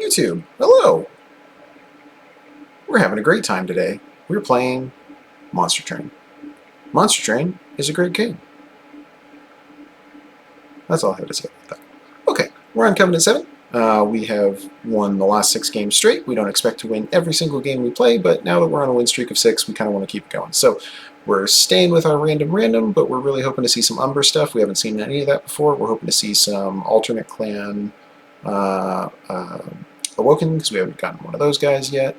YouTube, hello! We're having a great time today. We're playing Monster Train. Monster Train is a great game. That's all I have to say about that. Okay, we're on Cov7. We have won the last 6 games straight. We don't expect to win every single game we play, but now that we're on a win streak of 6, we kind of want to keep it going. So we're staying with our random, but we're really hoping to see some Umber stuff. We haven't seen any of that before. We're hoping to see some alternate clan Awoken, because we haven't gotten one of those guys yet.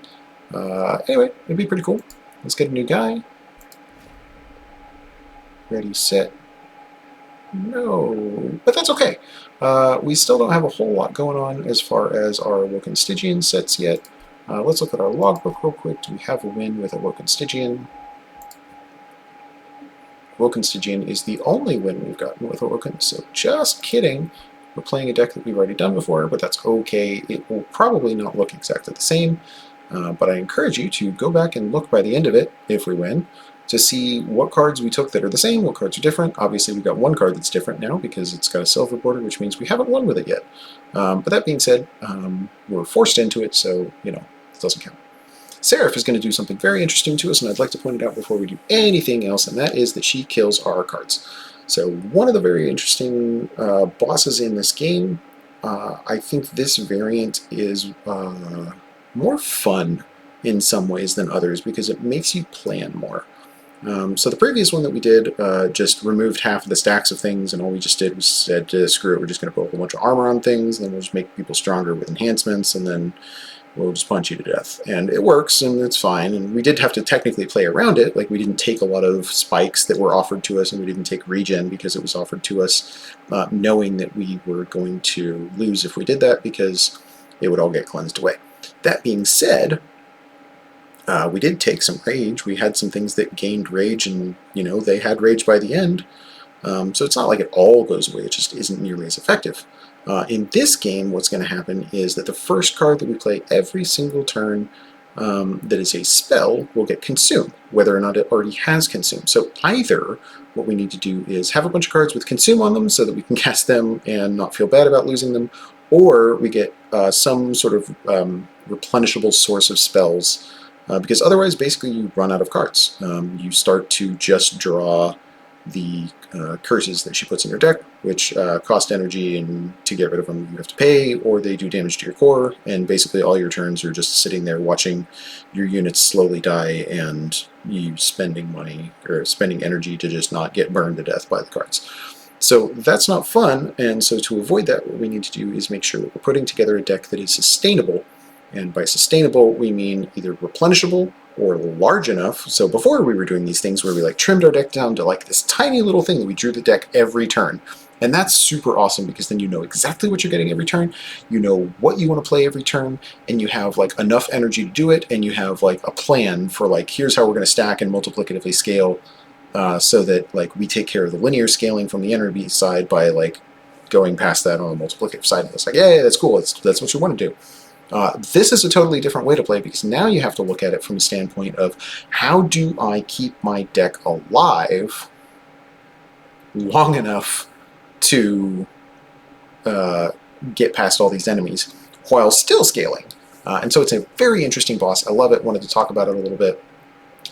Anyway, it'd be pretty cool. Let's get a new guy. Ready, set. No, but that's okay. We still don't have a whole lot going on as far as our Awoken Stygian sets yet. Let's look at our logbook real quick. Do we have a win with Awoken Stygian? Awoken Stygian is the only win we've gotten with Awoken, so just kidding. We're playing a deck that we've already done before, but that's okay. It will probably not look exactly the same, but I encourage you to go back and look by the end of it, if we win, to see what cards we took that are the same, what cards are different. Obviously, we've got one card that's different now because it's got a silver border, which means we haven't won with it yet. But that being said, we're forced into it, so, you know, it doesn't count. Seraph is going to do something very interesting to us, and I'd like to point it out before we do anything else, and that is that she kills our cards. So one of the very interesting bosses in this game, I think this variant is more fun in some ways than others because it makes you plan more. So the previous one that we did just removed half of the stacks of things, and all we just did was said, screw it, we're just going to put a whole bunch of armor on things, and then we'll just make people stronger with enhancements, and then we'll just punch you to death. And it works, and it's fine, and we did have to technically play around it. Like, we didn't take a lot of spikes that were offered to us, and we didn't take regen because it was offered to us, knowing that we were going to lose if we did that because it would all get cleansed away. That being said, we did take some rage. We had some things that gained rage, and, you know, they had rage by the end. So it's not like it all goes away. It just isn't nearly as effective. In this game, what's going to happen is that the first card that we play every single turn that is a spell will get consumed, whether or not it already has consumed. So either what we need to do is have a bunch of cards with consume on them so that we can cast them and not feel bad about losing them, or we get some sort of replenishable source of spells, because otherwise basically you run out of cards. You start to just draw the curses that she puts in her deck, which cost energy, and to get rid of them you have to pay, or they do damage to your core, and basically all your turns are just sitting there watching your units slowly die and you spending money or spending energy to just not get burned to death by the cards. So that's not fun, and so to avoid that, what we need to do is make sure that we're putting together a deck that is sustainable, and by sustainable we mean either replenishable or large enough. So before we were doing these things where we like trimmed our deck down to like this tiny little thing that we drew the deck every turn. And that's super awesome because then you know exactly what you're getting every turn, you know what you want to play every turn, and you have like enough energy to do it, and you have like a plan for like, here's how we're going to stack and multiplicatively scale, so that like we take care of the linear scaling from the energy side by like going past that on the multiplicative side. And it's like, yeah, that's cool, that's what you want to do. This is a totally different way to play because now you have to look at it from a standpoint of how do I keep my deck alive long enough to get past all these enemies while still scaling. And so it's a very interesting boss. I love it. Wanted to talk about it a little bit.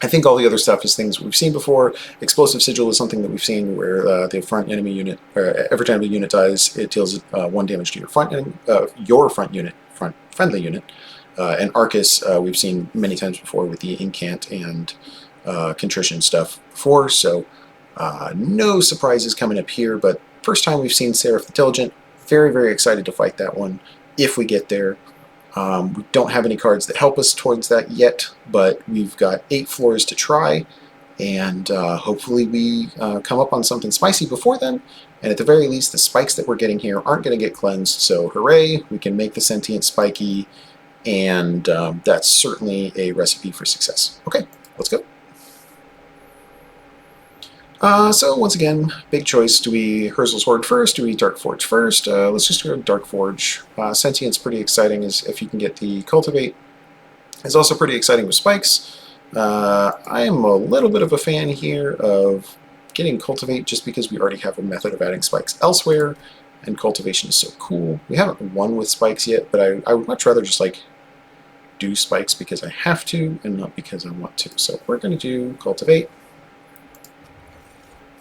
I think all the other stuff is things we've seen before. Explosive Sigil is something that we've seen where the front enemy unit, every time a unit dies, it deals 1 damage to your front friendly unit. And Arcus, we've seen many times before with the Incant and Contrition stuff before, so no surprises coming up here, but first time we've seen Seraph the Diligent. Very, very excited to fight that one if we get there. We don't have any cards that help us towards that yet, but we've got 8 floors to try, and hopefully we come up on something spicy before then, and at the very least the spikes that we're getting here aren't going to get cleansed, so hooray, we can make the sentient spiky, and that's certainly a recipe for success. Okay, let's go. So once again, big choice. Do we Herzl's Horde first? Do we Dark Forge first? Let's just go Dark Forge. Sentient's pretty exciting as if you can get the Cultivate. It's also pretty exciting with spikes. I am a little bit of a fan here of getting Cultivate just because we already have a method of adding spikes elsewhere. and cultivation is so cool. We haven't won with spikes yet, but I would much rather just like do spikes because I have to and not because I want to. So we're going to do cultivate.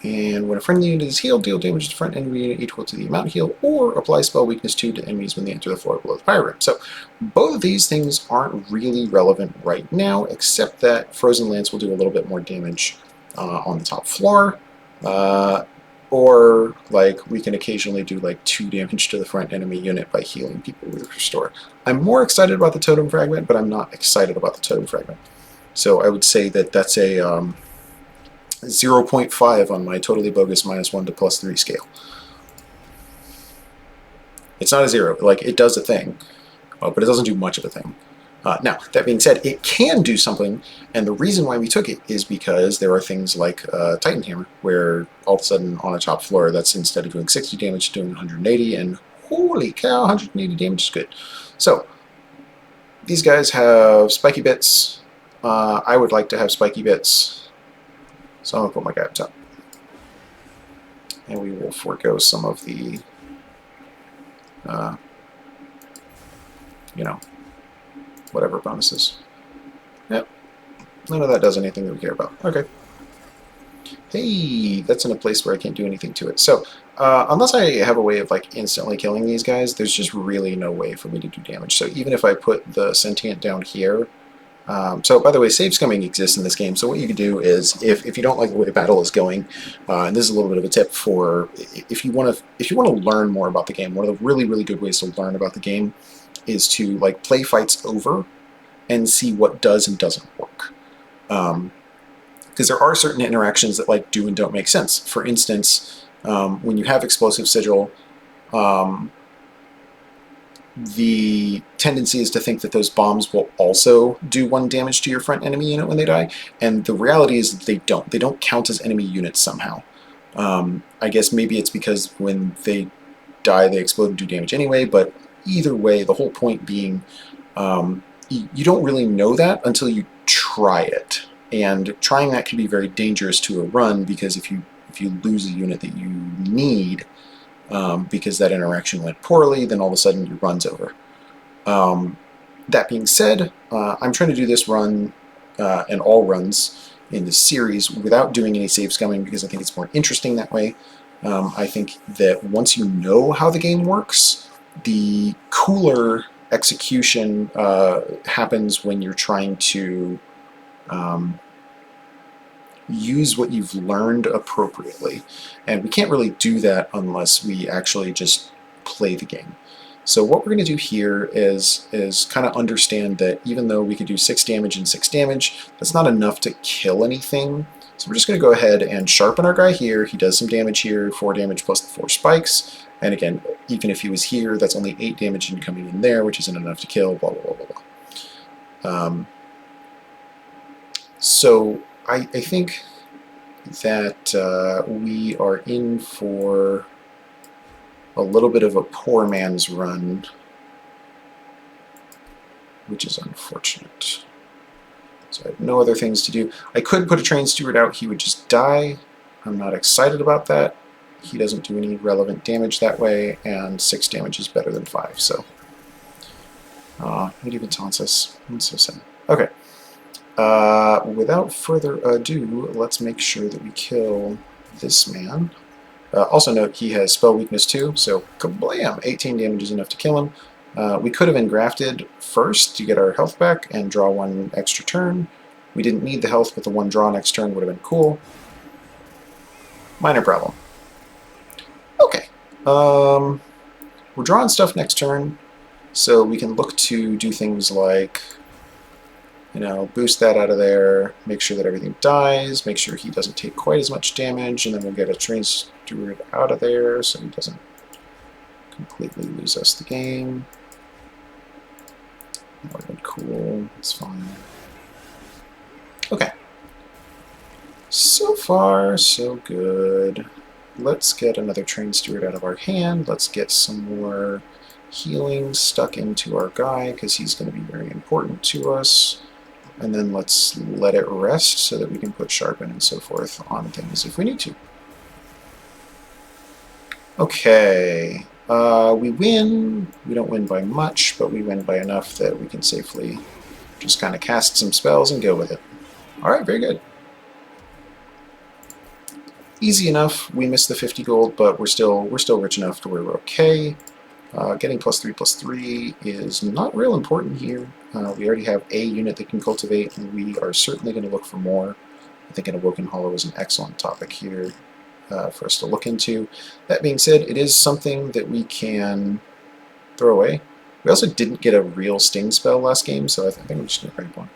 And when a friendly unit is healed, deal damage to front enemy unit equal to the amount healed, or apply spell weakness 2 to enemies when they enter the floor below the fire rim. So both of these things aren't really relevant right now, except that Frozen Lance will do a little bit more damage on the top floor. Or like we can occasionally do like 2 damage to the front enemy unit by healing people with Restore. I'm more excited about the Totem Fragment, but I'm not excited about the Totem Fragment. So I would say that that's a 0.5 on my totally bogus -1 to +3 scale. It's not a 0. Like, it does a thing, but it doesn't do much of a thing. Now, that being said, it can do something, and the reason why we took it is because there are things like Titan Hammer, where all of a sudden on a top floor, that's instead of doing 60 damage, doing 180, and holy cow, 180 damage is good. So, these guys have spiky bits. I would like to have spiky bits. So I'm going to put my guy up top. And we will forego some of the, you know, whatever bonuses. Yep. None of that does anything that we care about. Okay. Hey, that's in a place where I can't do anything to it. So, unless I have a way of like instantly killing these guys, there's just really no way for me to do damage. So even if I put the sentient down here, so, by the way, save scumming exists in this game, so what you can do is, if you don't like the way the battle is going, and this is a little bit of a tip for, if you want to learn more about the game, one of the really, really good ways to learn about the game is to, like, play fights over and see what does and doesn't work. Because there are certain interactions that, like, do and don't make sense. For instance, when you have Explosive Sigil, the tendency is to think that those bombs will also do 1 damage to your front enemy unit when they die, and the reality is that they don't. They don't count as enemy units somehow. I guess maybe it's because when they die, they explode and do damage anyway, but either way, the whole point being, you don't really know that until you try it, and trying that can be very dangerous to a run, because if you lose a unit that you need, because that interaction went poorly, then all of a sudden your run's over. That being said, I'm trying to do this run and all runs in this series without doing any save scumming because I think it's more interesting that way. I think that once you know how the game works, the cooler execution happens when you're trying to use what you've learned appropriately. And we can't really do that unless we actually just play the game. So what we're going to do here is kind of understand that even though we could do 6 damage and 6 damage, that's not enough to kill anything. So we're just going to go ahead and sharpen our guy here. He does some damage here, 4 damage plus the 4 spikes. And again, even if he was here, that's only 8 damage incoming in there, which isn't enough to kill, blah, blah, blah, blah, blah. So I think that we are in for a little bit of a poor man's run, which is unfortunate. So I have no other things to do. I could put a train steward out, he would just die. I'm not excited about that. He doesn't do any relevant damage that way, and 6 damage is better than 5, so. It even taunts us. It's so sad. Okay. Without further ado, let's make sure that we kill this man. Also note, he has spell weakness 2, so kablam! 18 damage is enough to kill him. We could have engrafted first to get our health back and draw 1 extra turn. We didn't need the health, but the 1 draw next turn would have been cool. Minor problem. Okay. We're drawing stuff next turn, so we can look to do things like, you know, boost that out of there, make sure that everything dies, make sure he doesn't take quite as much damage, and then we'll get a train steward out of there so he doesn't completely lose us the game. That would have been cool. It's fine. Okay. So far, so good. Let's get another train steward out of our hand. Let's get some more healing stuck into our guy, because he's going to be very important to us. And then let's let it rest so that we can put sharpen and so forth on things if we need to. Okay. We win. We don't win by much, but we win by enough that we can safely just kind of cast some spells and go with it. Alright, very good. Easy enough. We missed the 50 gold, but we're still rich enough to where we're okay. Getting +3/+3 is not real important here. We already have a unit that can cultivate, and we are certainly going to look for more. I think an Awoken Hollow is an excellent topic here for us to look into. That being said, it is something that we can throw away. We also didn't get a real Sting spell last game, so I think I'm just going to grab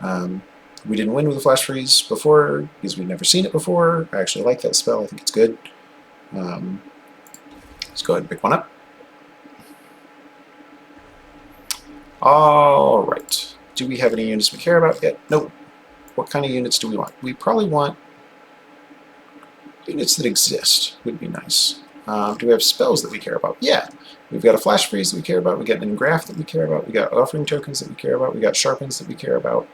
one. We didn't win with a Flash Freeze before because we've never seen it before. I actually like that spell. I think it's good. Let's go ahead and pick one up. All right. Do we have any units we care about yet? Nope. What kind of units do we want? We probably want units that exist. Would be nice. Do we have spells that we care about? Yeah. We've got a Flash Freeze that we care about. We got an Engraft that we care about. We got Offering Tokens that we care about. We got Sharpens that we care about.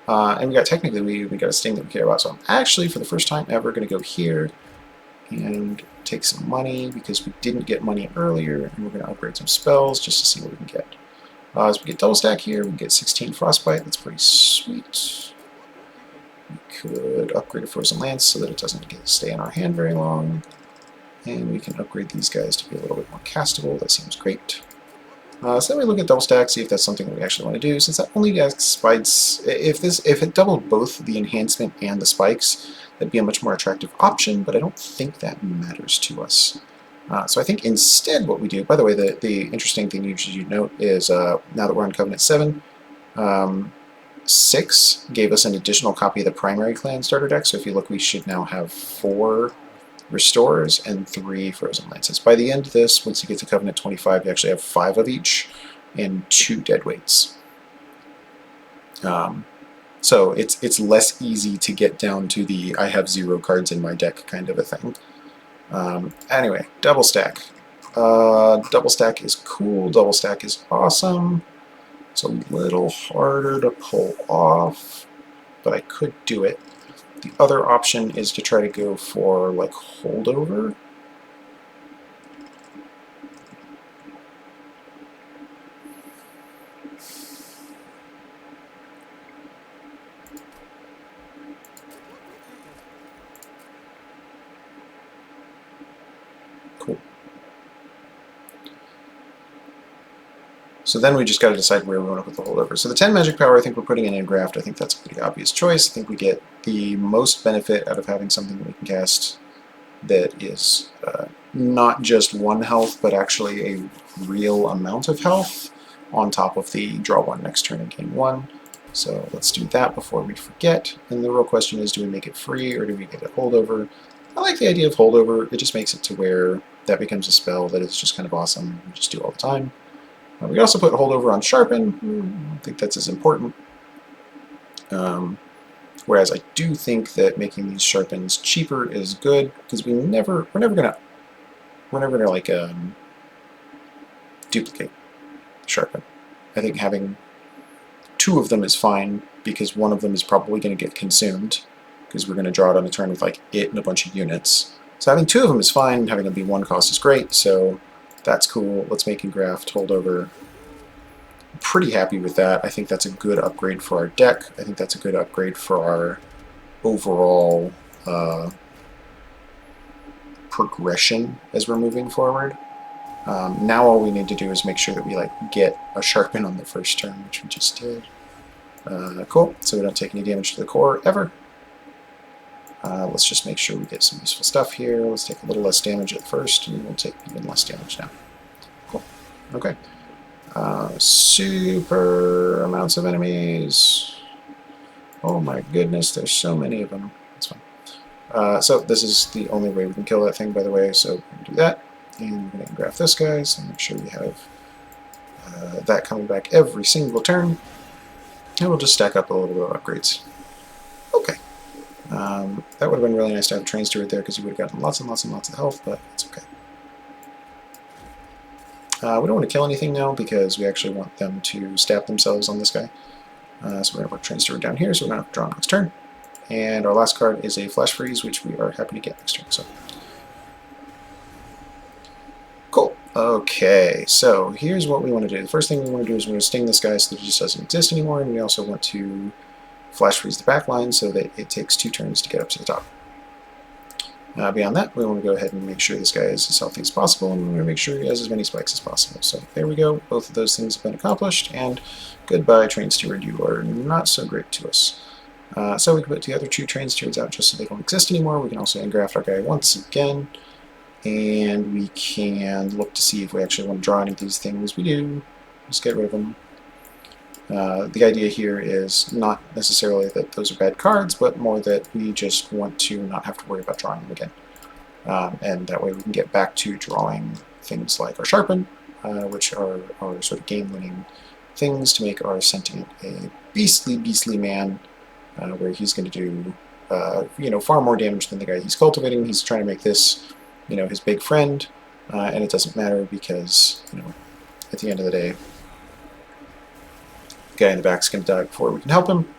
And we got technically we got a Sting that we care about. So I'm actually, for the first time ever, going to go here and take some money because we didn't get money earlier, and we're going to upgrade some spells just to see what we can get. As we get double stack here, we get 16 Frostbite. That's pretty sweet. We could upgrade a Frozen Lance so that it doesn't stay in our hand very long. And we can upgrade these guys to be a little bit more castable. That seems great. So then we look at double stack, see if that's something that we actually want to do. Since that only has spikes, if it doubled both the enhancement and the spikes, that'd be a much more attractive option, but I don't think that matters to us. So I think instead what we do, by the way, the interesting thing you should note is now that we're on Covenant 7, 6 gave us an additional copy of the primary clan starter deck. So if you look, we should now have 4 Restores and 3 Frozen Lances. By the end of this, once you get to Covenant 25, you actually have 5 of each and 2 Deadweights. So it's less easy to get down to the I have 0 cards in my deck kind of a thing. Anyway, double stack. Double stack is cool. Double stack is awesome. It's a little harder to pull off, but I could do it. The other option is to try to go for like holdover. Cool. So then we just got to decide where we want to put the holdover. So the 10 magic power, I think we're putting in Engraft. I think that's a pretty obvious choice. I think we get the most benefit out of having something that we can cast that is not just 1 health, but actually a real amount of health on top of the draw 1 next turn and gain 1. So let's do that before we forget. And the real question is, do we make it free or do we get a holdover? I like the idea of holdover. It just makes it to where that becomes a spell that is just kind of awesome. We just do all the time. We can also put holdover on Sharpen. I don't think that's as important. Whereas I do think that making these Sharpens cheaper is good because we're never gonna like duplicate Sharpen. I think having 2 of them is fine because one of them is probably going to get consumed because we're going to draw it on a turn with like it and a bunch of units. So having 2 of them is fine. Having them be 1 cost is great. So that's cool. Let's make Engraft holdover. I'm pretty happy with that. I think that's a good upgrade for our deck. I think that's a good upgrade for our overall progression as we're moving forward. Now all we need to do is make sure that we get a Sharpen on the first turn, which we just did. Cool. So we don't take any damage to the core ever. Let's just make sure we get some useful stuff here. Let's take a little less damage at first, and we'll take even less damage now. Cool. Okay. Super amounts of enemies. Oh my goodness, there's so many of them. That's fine. So this is the only way we can kill that thing, by the way, so we can do that. And we're going to graph this guy, so make sure we have that coming back every single turn. And we'll just stack up a little bit of upgrades. Okay. That would have been really nice to have a Train Steward there because you would have gotten lots and lots and lots of health, but it's okay. We don't want to kill anything now because we actually want them to stab themselves on this guy. So we're going to put Train Steward down here, so we're going to draw next turn. And our last card is a Flash Freeze, which we are happy to get next turn. So Okay, so here's what we want to do. The first thing we want to do is we want to sting this guy so that he just doesn't exist anymore, and we also want to flash freeze the back line so that it takes 2 turns to get up to the top. Beyond that, we want to go ahead and make sure this guy is as healthy as possible, and we want to make sure he has as many spikes as possible. So there we go. Both of those things have been accomplished, and goodbye, Train Steward. You are not so great to us. So we can put the other 2 Train Stewards out just so they don't exist anymore. We can also engraft our guy once again, and we can look to see if we actually want to draw any of these things. We do. Just get rid of them. The idea here is not necessarily that those are bad cards, but more that we just want to not have to worry about drawing them again. And that way we can get back to drawing things like our Sharpen, which are our sort of game-winning things to make our Sentient a beastly man, where he's going to do far more damage than the guy he's cultivating. He's trying to make this his big friend, and it doesn't matter because at the end of the day, the guy in the back is going to die before we can help him,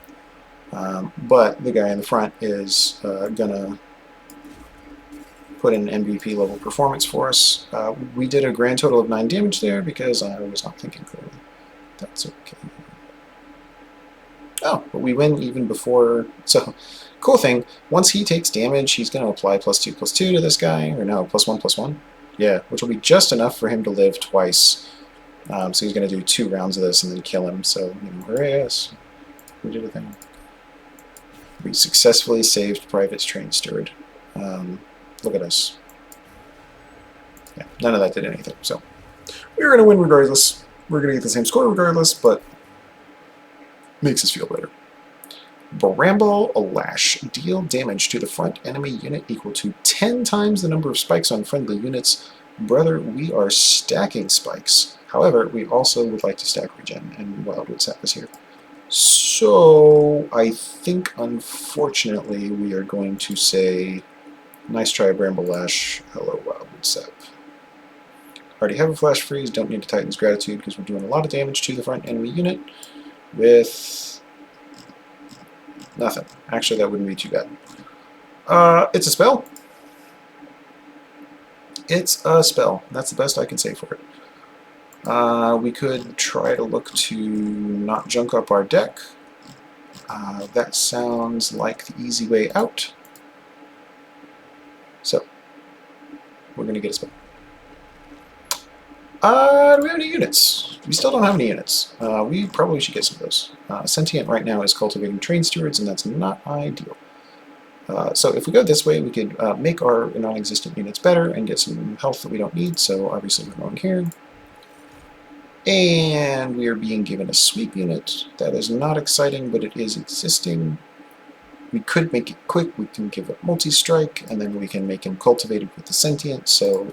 but the guy in the front is going to put in an MVP level performance for us. We did a grand total of 9 damage there because I was not thinking clearly. That's okay. Oh, but we win even before. So, cool thing, once he takes damage, he's going to apply +2/+2 to this guy, or no, +1/+1. Yeah, which will be just enough for him to live twice. So he's going to do 2 rounds of this and then kill him. So, hooray us. We did a thing. We successfully saved Private's Train Steward. Look at us. Yeah, none of that did anything. So, we were going to win regardless. We're going to get the same score regardless, but makes us feel better. Bramble Lash. Deal damage to the front enemy unit equal to 10 times the number of spikes on friendly units. Brother, we are stacking spikes. However, we also would like to stack regen, and Wildwood Sap is here. So, I think, unfortunately, we are going to say, nice try, Bramble Lash. Hello, Wildwood Sap. Already have a Flash Freeze, don't need to Titan's Gratitude because we're doing a lot of damage to the front enemy unit with nothing. Actually, that wouldn't be too bad. It's a spell. It's a spell. That's the best I can say for it. We could try to look to not junk up our deck. That sounds like the easy way out. So, we're going to get a spell. Do we have any units? We still don't have any units. We probably should get some of those. Sentient right now is cultivating Train Stewards, and that's not ideal. So if we go this way, we could make our non-existent units better and get some health that we don't need, so obviously we're going here. And we are being given a sweep unit. That is not exciting, but it is existing. We could make it quick. We can give it multi-strike, and then we can make him cultivated with the Sentient, so,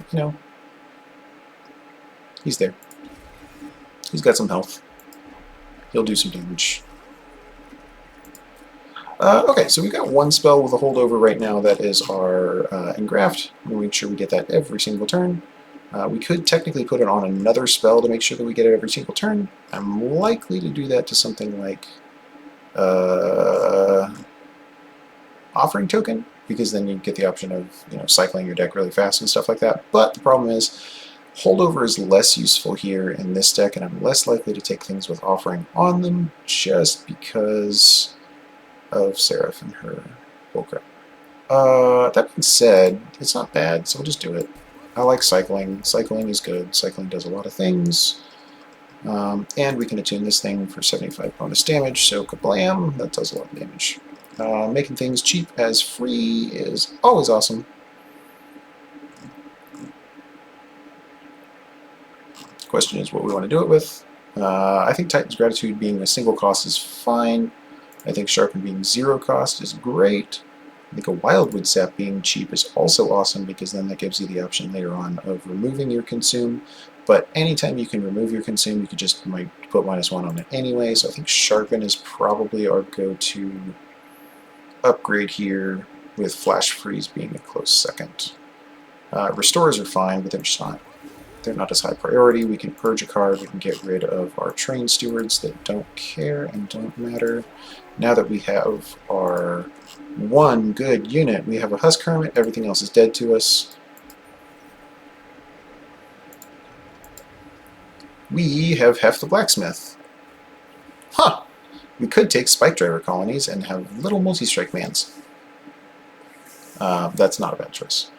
he's there. He's got some health. He'll do some damage. Okay, so we've got 1 spell with a holdover right now. That is our engraft. We'll make sure we get that every single turn. We could technically put it on another spell to make sure that we get it every single turn. I'm likely to do that to something like Offering Token, because then you get the option of cycling your deck really fast and stuff like that. But the problem is, holdover is less useful here in this deck, and I'm less likely to take things with Offering on them just because of Seraph and her bullcrap. That being said, it's not bad, so we'll just do it. I like cycling. Cycling is good. Cycling does a lot of things. And we can attune this thing for 75 bonus damage, so kablam, that does a lot of damage. Making things cheap as free is always awesome. The question is what we want to do it with. I think Titan's Gratitude being a single cost is fine. I think Sharpen being 0 cost is great. I think a Wildwood Sap being cheap is also awesome because then that gives you the option later on of removing your consume. But anytime you can remove your consume, you could just might put -1 on it anyway. So I think Sharpen is probably our go-to upgrade here, with Flash Freeze being a close second. Restores are fine, but they're not as high priority. We can purge a card, we can get rid of our Train Stewards that don't care and don't matter. Now that we have our 1 good unit, we have a Husk Hermit, everything else is dead to us. We have Hef the Blacksmith. Huh! We could take Spike Driver colonies and have little multi-strike mans. That's not a bad choice.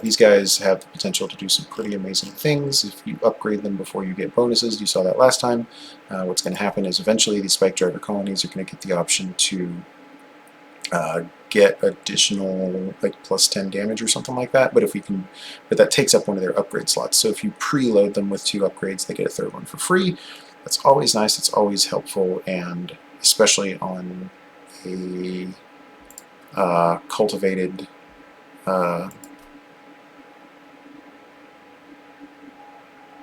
These guys have the potential to do some pretty amazing things if you upgrade them before you get bonuses. You saw that last time. What's going to happen is eventually these Spike Driver colonies are going to get the option to get additional like plus 10 damage or something like that. But that takes up one of their upgrade slots. So if you preload them with 2 upgrades, they get a 3rd one for free. That's always nice. It's always helpful, and especially on a cultivated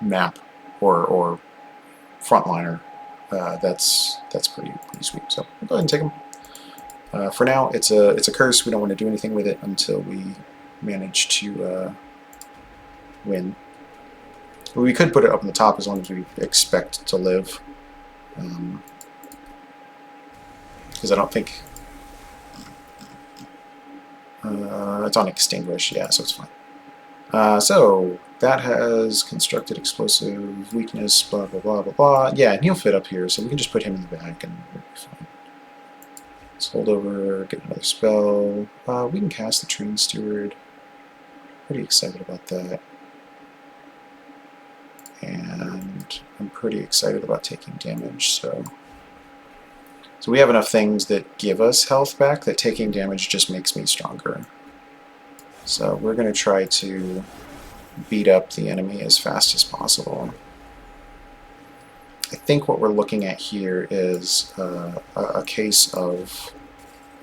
map or frontliner, that's pretty sweet. So we'll go ahead and take them. For now, it's a curse. We don't want to do anything with it until we manage to win. We could put it up on the top as long as we expect to live, because I don't think it's on extinguish. Yeah, so it's fine. So that has constructed explosive weakness, blah blah blah blah blah. Yeah, and he'll fit up here, so we can just put him in the back and we'll be fine. Let's hold over, get another spell. We can cast the Train Steward. Pretty excited about that. And I'm pretty excited about taking damage, so we have enough things that give us health back that taking damage just makes me stronger. So we're going to try to beat up the enemy as fast as possible. I think what we're looking at here is a case of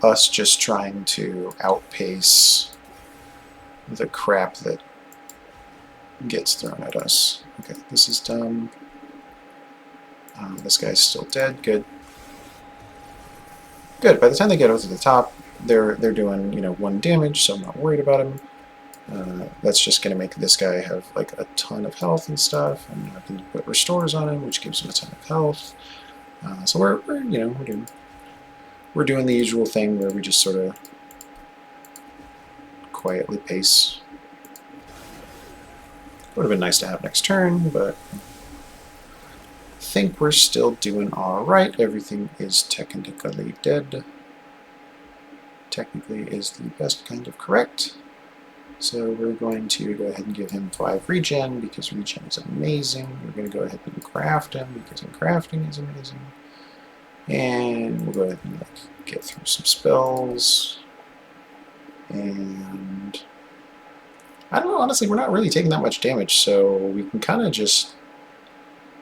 us just trying to outpace the crap that gets thrown at us. Okay, this is dumb. This guy's still dead. Good. Good. By the time they get over to the top, they're doing 1 damage, so I'm not worried about him. That's just going to make this guy have like a ton of health and stuff, and I can put restores on him, which gives him a ton of health. So we're doing the usual thing where we just sort of quietly pace. Would have been nice to have next turn, but I think we're still doing all right. Everything is technically dead. Technically is the best kind of correct. So we're going to go ahead and give him 5 regen, because regen is amazing. We're going to go ahead and craft him, because crafting is amazing. And we'll go ahead and get through some spells. And I don't know, honestly, we're not really taking that much damage, so we can kind of just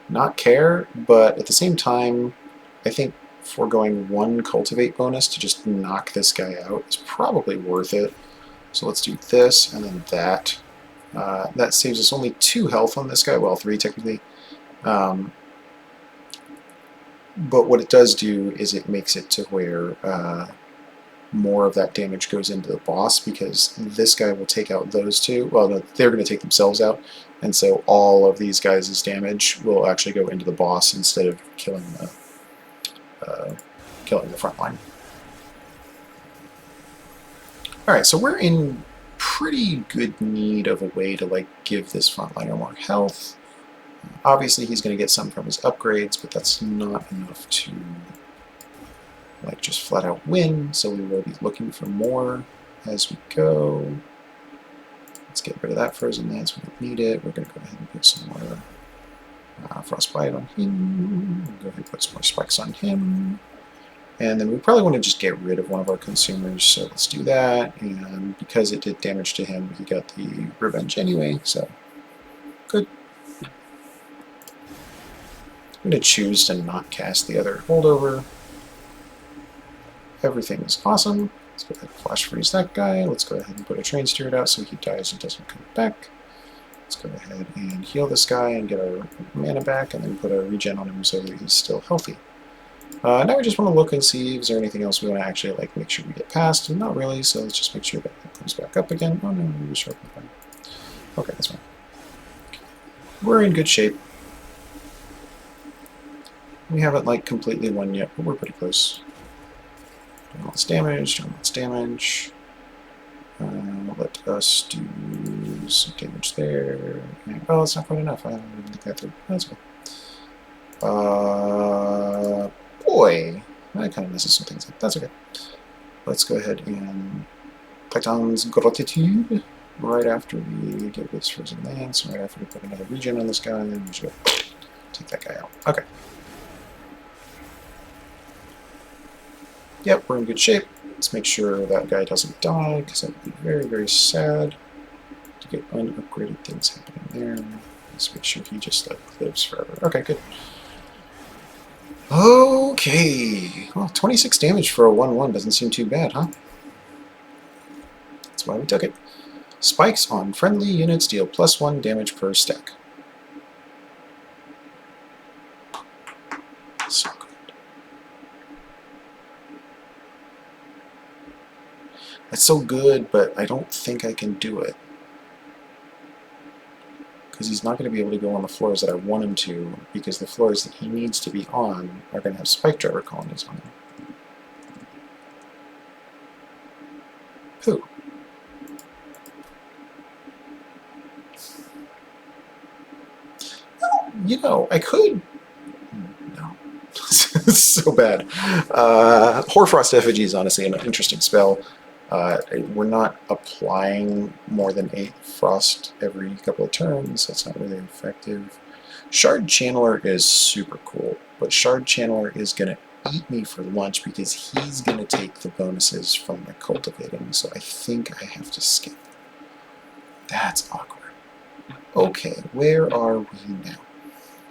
not care, but at the same time, I think foregoing 1 cultivate bonus to just knock this guy out is probably worth it. So let's do this, and then that. That saves us only 2 health on this guy, well, 3 technically. But what it does do is it makes it to where more of that damage goes into the boss, because this guy will take out those 2. Well, no, they're going to take themselves out, and so all of these guys' damage will actually go into the boss instead of killing the front line. Alright, so we're in pretty good need of a way to give this frontliner more health. Obviously he's going to get some from his upgrades, but that's not enough to just flat out win, so we will be looking for more as we go. Let's get rid of that frozen lance, we don't need it. We're going to go ahead and put some more frostbite on him. We'll go ahead and put some more spikes on him. And then we probably want to just get rid of one of our consumers, so let's do that. And because it did damage to him, he got the revenge anyway, so good. I'm going to choose to not cast the other holdover. Everything is awesome. Let's go ahead and flash freeze that guy. Let's go ahead and put a Train Steward out so he dies and doesn't come back. Let's go ahead and heal this guy and get our mana back, and then put a regen on him so that he's still healthy. Now we just want to look and see if there's anything else we want to actually make sure we get past. And not really, so let's just make sure that it comes back up again. Oh no, we sure fine. Okay, that's fine. We're in good shape. We haven't completely won yet, but we're pretty close. Doing lots of damage, doing lots of damage. Let us do some damage there. And, oh, it's not quite enough. I don't even think that through. That's cool. Boy, that kind of messes some things up. That's okay. Let's go ahead and Titan's Gratitude right after we get this frozen lance, right after we put another regen on this guy, and we should take that guy out. Okay. Yep, we're in good shape. Let's make sure that guy doesn't die, because that would be very, very sad to get unupgraded things happening there. Let's make sure he just like lives forever. Okay, good. Okay. Well, 26 damage for a 1-1 doesn't seem too bad, huh? That's why we took it. Spikes on friendly units deal +1 damage per stack. So good. That's so good, but I don't think I can do it. Because he's not going to be able to go on the floors that I want him to, because the floors that he needs to be on are going to have spike driver colonies on them. Who? You know, I could... No. It's so bad. Hoarfrost Effigy is honestly an interesting spell. We're not applying more than 8 frost every couple of turns. That's not really effective. Shard Channeler is super cool, but Shard Channeler is going to eat me for lunch because he's going to take the bonuses from my cultivating, so I think I have to skip. That's awkward. Okay, where are we now?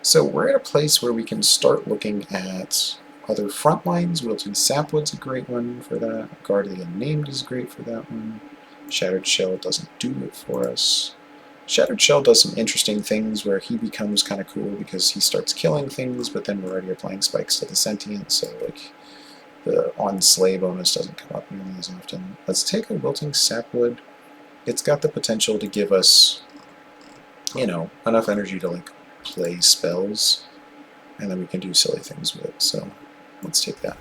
So we're at a place where we can start looking at other front lines. Wilting Sapwood's a great one for that. Guard of the Unnamed is great for that one. Shattered Shell doesn't do it for us. Shattered Shell does some interesting things where he becomes kind of cool because he starts killing things, but then we're already applying spikes to the sentient, so like the on-slay bonus doesn't come up nearly as often. Let's take a Wilting Sapwood. It's got the potential to give us, you know, enough energy to like play spells, and then we can do silly things with it, so let's take that.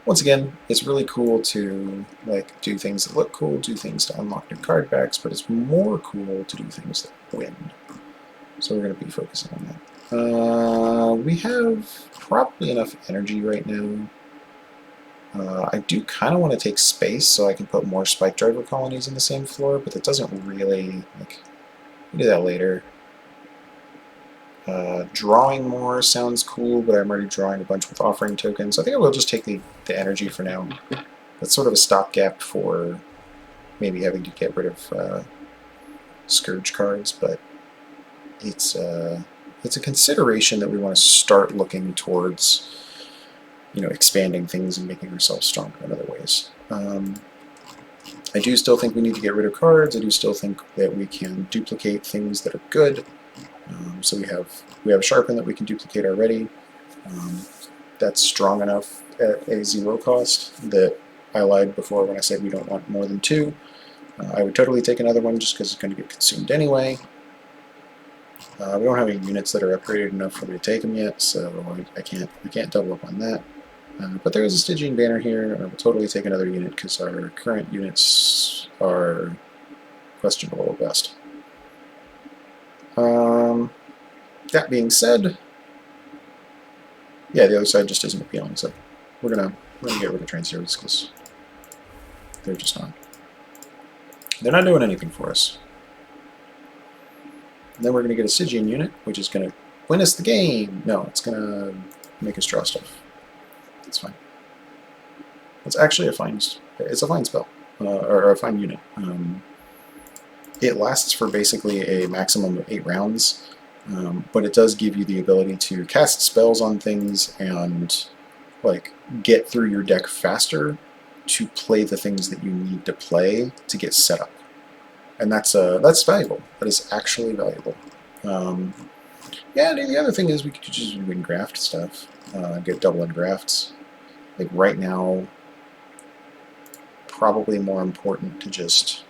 Once again, it's really cool to like do things that look cool, do things to unlock new card backs, but it's more cool to do things that win. So we're going to be focusing on that. We have probably enough energy right now. I do kind of want to take space so I can put more spike driver colonies in the same floor, but that doesn't really, like, we'll do that later. Drawing more sounds cool, but I'm already drawing a bunch with offering tokens. I think I will just take the energy for now. That's sort of a stopgap for maybe having to get rid of Scourge cards, but it's a consideration that we want to start looking towards, you know, expanding things and making ourselves stronger in other ways. I do still think we need to get rid of cards. I do still think that we can duplicate things that are good. So we have Sharpen that we can duplicate already. That's strong enough at a 0 cost that I lied before when I said we don't want more than 2. I would totally take another one just because it's going to get consumed anyway. We don't have any units that are upgraded enough for me to take them yet, so I can't double up on that. But there is a Stygian banner here, and I will totally take another unit because our current units are questionable at best. That being said, yeah, the other side just isn't appealing, so we're gonna get rid of Transheroes because they're just not. They're not doing anything for us. And then we're gonna get a Stygian unit, which is gonna win us the game. No, it's gonna make us draw stuff. That's fine. It's actually it's a fine spell, or a fine unit. It lasts for basically a maximum of 8 rounds, but it does give you the ability to cast spells on things and like get through your deck faster to play the things that you need to play to get set up, and that's valuable. That is actually valuable. Yeah, and the other thing is we could just do engraft stuff, get double engrafts. Like right now, probably more important to just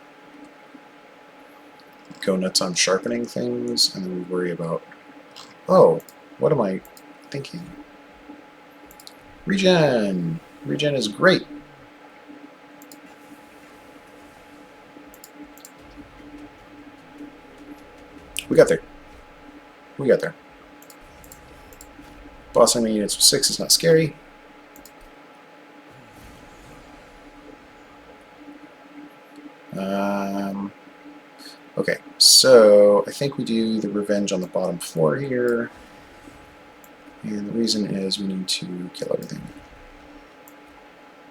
go nuts on sharpening things, and then we worry about, oh, what am I thinking? Regen! Regen is great! We got there. We got there. Boss enemy units with 6 is not scary. Okay, so I think we do the revenge on the bottom floor here. And the reason is we need to kill everything.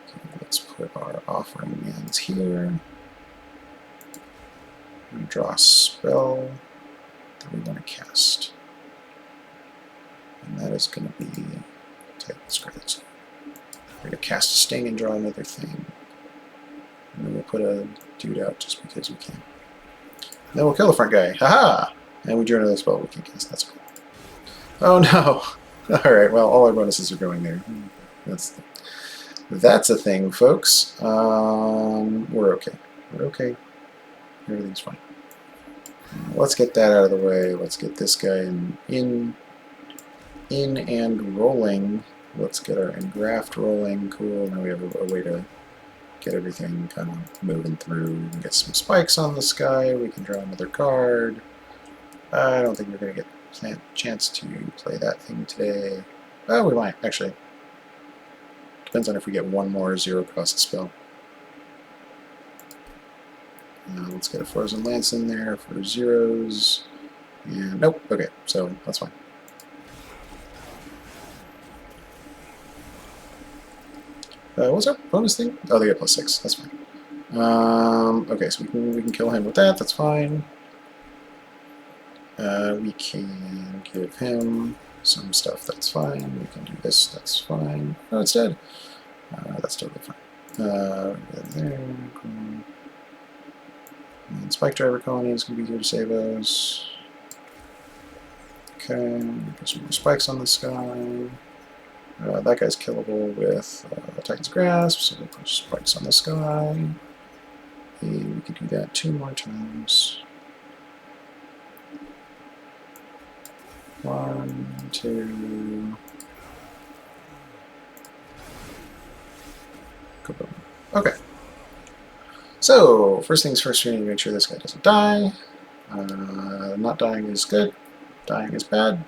Okay, let's put our offering mans here. And draw a spell that we want to cast. And that is going to be... Okay, let's grab it. We're going to cast a sting and draw another thing. And then we'll put a dude out just because we can. And then we'll kill the front guy. Haha! And we drew another spell we can cast. That's cool. Oh no! Alright, well, all our bonuses are going there. That's a thing, folks. We're okay. We're okay. Everything's fine. Let's get that out of the way. Let's get this guy in and rolling. Let's get our engraft rolling. Cool. Now we have a way to get everything kind of moving through. We can get some spikes on the sky. We can draw another card. I don't think we're going to get a chance to play that thing today. Oh, we might, actually. Depends on if we get one more zero-cost spell. Let's get a Frozen Lance in there for zeros. And nope, okay, so that's fine. What's our bonus thing? Oh, they get +6. That's fine. Okay, so we can kill him with that. That's fine. We can give him some stuff. That's fine. We can do this. That's fine. Oh, it's dead. That's totally fine. There. Cool. And Spike Driver Colony is going to be here to save us. Okay, put some more spikes on the sky. That guy's killable with Titan's Grasp, so we'll put spikes on the sky. And we can do that 2 more times. 1, 2. Kaboom. Okay. So, first things first, we need to make sure this guy doesn't die. Not dying is good. Dying is bad.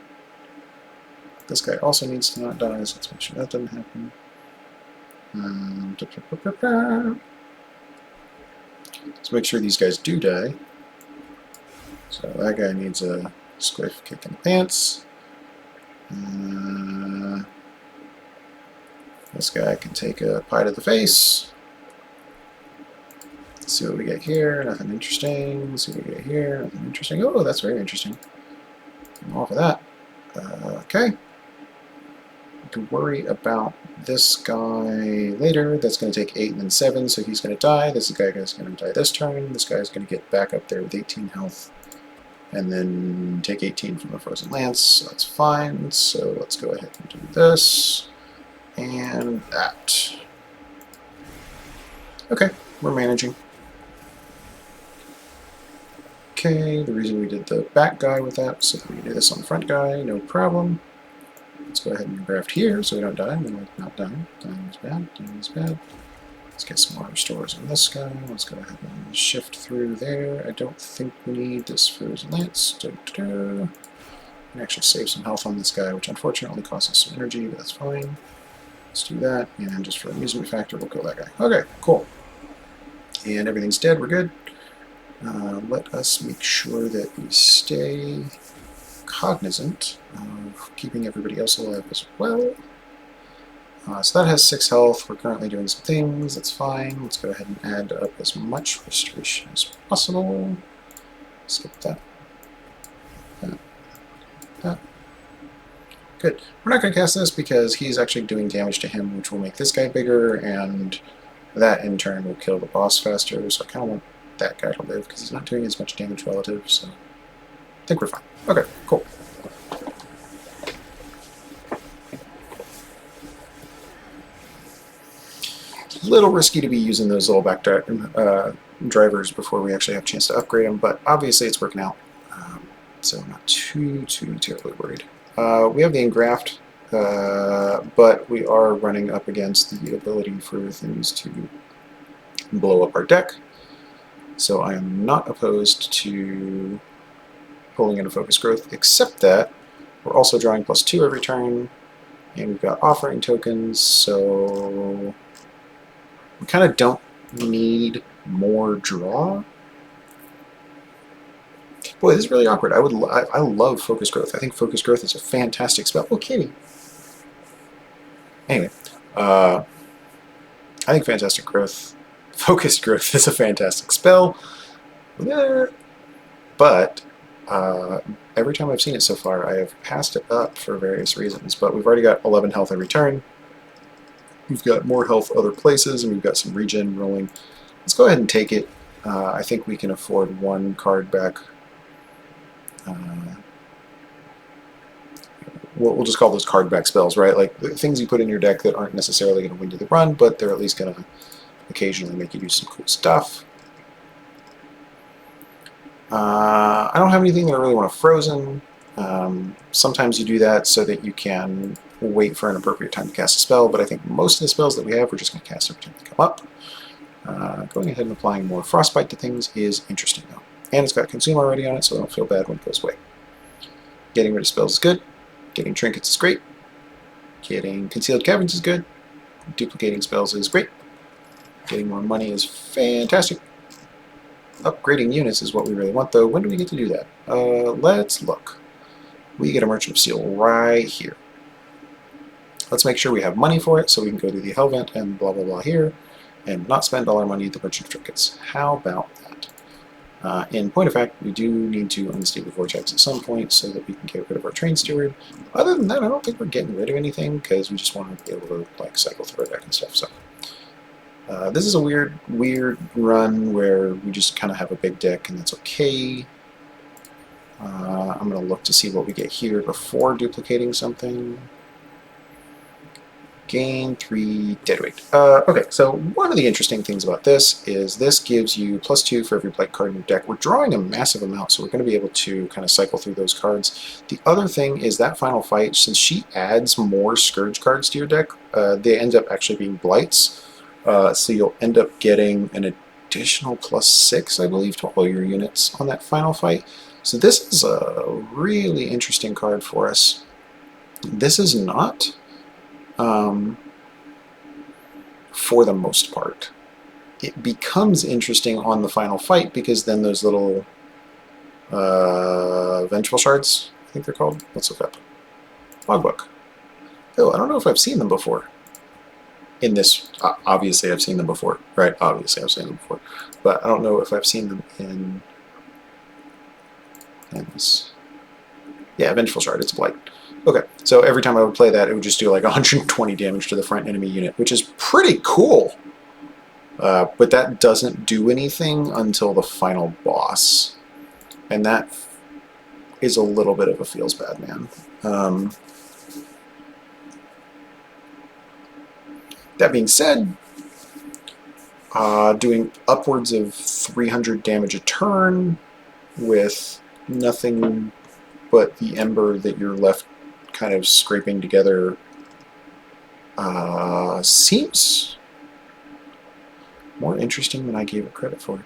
This guy also needs to not die, so let's make sure that doesn't happen. Let's make sure these guys do die. So that guy needs a squiff kick in the pants. This guy can take a pie to the face. Let's see what we get here. Nothing interesting. Let's see what we get here. Nothing interesting. Oh, that's very interesting. I'm all for that. Okay. We can worry about this guy later. That's going to take 8 and then 7, so he's going to die. This guy is going to die this turn. This guy is going to get back up there with 18 health. And then take 18 from the Frozen Lance, so that's fine. So let's go ahead and do this. And that. Okay, we're managing. Okay, the reason we did the back guy with that, so that we can do this on the front guy, no problem. Let's go ahead and graft here so we don't die. We like not dying. Dying is bad. Dying is bad. Let's get some more restores on this guy. Let's go ahead and shift through there. I don't think we need this Frozen Lance. We can actually save some health on this guy, which unfortunately costs us some energy, but that's fine. Let's do that, and just for amusement factor, we'll kill that guy. Okay, cool. And everything's dead. We're good. Let us make sure that we stay cognizant of keeping everybody else alive as well. So that has 6 health. We're currently doing some things. That's fine. Let's go ahead and add up as much restoration as possible. Skip that. That. Good. We're not going to cast this because he's actually doing damage to him, which will make this guy bigger, and that in turn will kill the boss faster. So I kind of want that guy to live because he's not doing as much damage relative. So I think we're fine. Okay, cool. Little risky to be using those little back drivers before we actually have a chance to upgrade them, but obviously it's working out, so I'm not too terribly worried. We have the engraft, but we are running up against the ability for things to blow up our deck, so I am not opposed to pulling in a focus growth, except that we're also drawing +2 every turn, And we've got offering tokens, so we kind of don't need more draw. Boy, this is really awkward. I love Focus Growth. I think Focus Growth is a fantastic spell. Oh, kitty. Anyway, I think Fantastic Growth, Focus Growth is a fantastic spell. But every time I've seen it so far, I have passed it up for various reasons. But we've already got 11 health every turn. We've got more health other places, and we've got some regen rolling. Let's go ahead and take it. I think we can afford one card back. We'll just call those card back spells, right? Like things you put in your deck that aren't necessarily going to win you the run, but they're at least going to occasionally make you do some cool stuff. I don't have anything that I really want to frozen. Sometimes you do that so that you can wait for an appropriate time to cast a spell, but I think most of the spells that we have, we're just going to cast every time they come up. Going ahead and applying more Frostbite to things is interesting, though. And it's got Consume already on it, so I don't feel bad when it goes away. Getting rid of spells is good. Getting Trinkets is great. Getting Concealed Caverns is good. Duplicating spells is great. Getting more money is fantastic. Upgrading units is what we really want, though. When do we get to do that? Let's look. We get a Merchant of Steel right here. Let's make sure we have money for it, so we can go to the Hell Vent and blah, blah, blah here, and not spend all our money at the Merchant of Trinkets. How about that? In point of fact, we do need to Unstable Vortex at some point so that we can get rid of our Train Steward. Other than that, I don't think we're getting rid of anything, because we just want to be able to like cycle through our deck and stuff. So this is a weird run where we just kind of have a big deck, and that's okay. I'm going to look to see what we get here before duplicating something. Gain 3 deadweight. Okay, so one of the interesting things about this is this gives you +2 for every Blight card in your deck. We're drawing a massive amount, so we're going to be able to kind of cycle through those cards. The other thing is that final fight, since she adds more Scourge cards to your deck, they end up actually being Blights. So you'll end up getting an additional +6, I believe, to all your units on that final fight. So this is a really interesting card for us. This is not... for the most part. It becomes interesting on the final fight because then those little Vengeful Shards, I think they're called. Let's look up. Logbook. Oh, I don't know if I've seen them before. In this, obviously I've seen them before, right? Obviously I've seen them before. But I don't know if I've seen them in this. Yeah, Vengeful Shard, it's a Blight. Okay, so every time I would play that, it would just do like 120 damage to the front enemy unit, which is pretty cool. But that doesn't do anything until the final boss. And that is a little bit of a feels bad, man. That being said, doing upwards of 300 damage a turn with nothing but the ember that you're left kind of scraping together seems more interesting than I gave it credit for.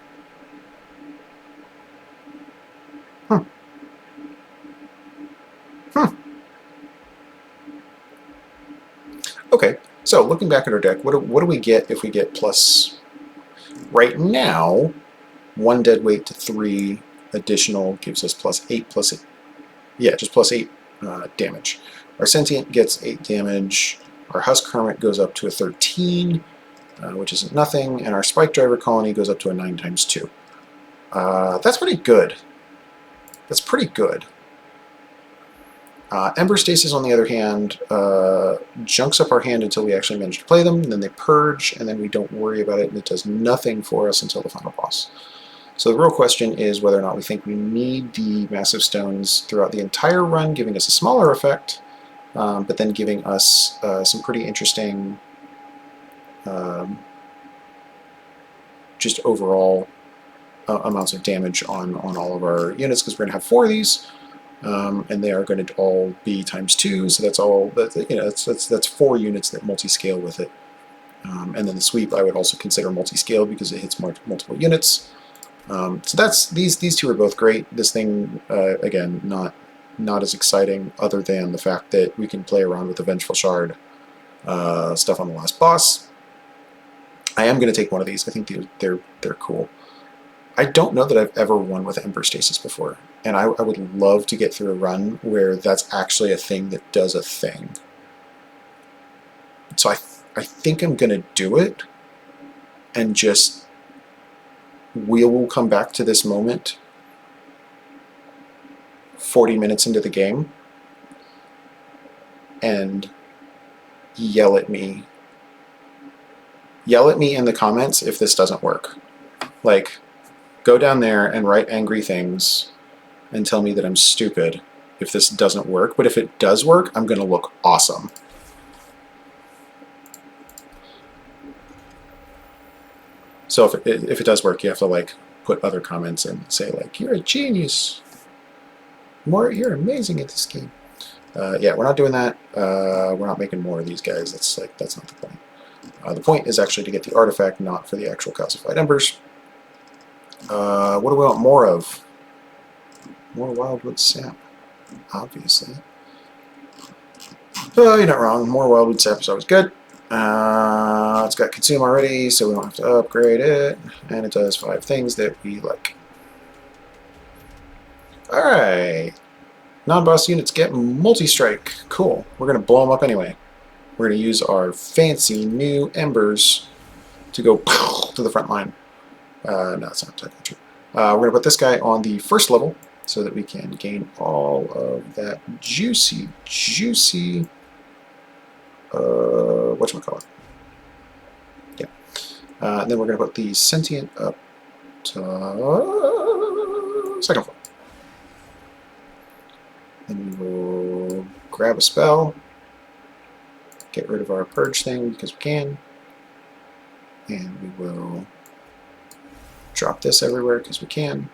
Okay, so looking back at our deck, what do we get if we get plus... Right now, 1 deadweight to 3 additional gives us +8, yeah, just +8 damage. Our Sentient gets 8 damage. Our Husk Hermit goes up to a 13, which isn't nothing, and our Spike Driver Colony goes up to a 9 times 2. That's pretty good. That's pretty good. Ember Stasis, on the other hand, junks up our hand until we actually manage to play them, and then they purge, and then we don't worry about it, and it does nothing for us until the final boss. So the real question is whether or not we think we need the Massive Stones throughout the entire run, giving us a smaller effect, but then giving us some pretty interesting just overall amounts of damage on all of our units, because we're going to have 4 of these. And they are going to all be ×2, so that's all. That's 4 units that multi-scale with it. And then the sweep I would also consider multi-scale because it hits multiple units. So that's these 2 are both great. This thing again not not as exciting, other than the fact that we can play around with the Vengeful Shard stuff on the last boss. I am going to take one of these. I think they're cool. I don't know that I've ever won with Ember Stasis before, and I would love to get through a run where that's actually a thing that does a thing. So I think I'm going to do it, and just we will come back to this moment 40 minutes into the game and yell at me in the comments if this doesn't work. Like, go down there and write angry things and tell me that I'm stupid if this doesn't work. But if it does work, I'm going to look awesome. So if it does work, you have to like put other comments and say like, you're a genius. You're amazing at this game. Yeah, we're not doing that. We're not making more of these guys. That's not the point. The point is actually to get the artifact, not for the actual calcified embers. What do we want more of? More wildwood sap, obviously. Oh, you're not wrong. More wildwood sap is always good. It's got consume already, so we don't have to upgrade it. And it does 5 things that we like. Alright. Non-boss units get multi-strike. Cool. We're going to blow them up anyway. We're going to use our fancy new embers to go to the front line. No, that's not technically true. We're going to put this guy on the first level so that we can gain all of that juicy whatchamacallit. Yeah. And then we're going to put the sentient up to second floor. Then we will grab a spell, get rid of our purge thing because we can, and we will drop this everywhere because we can.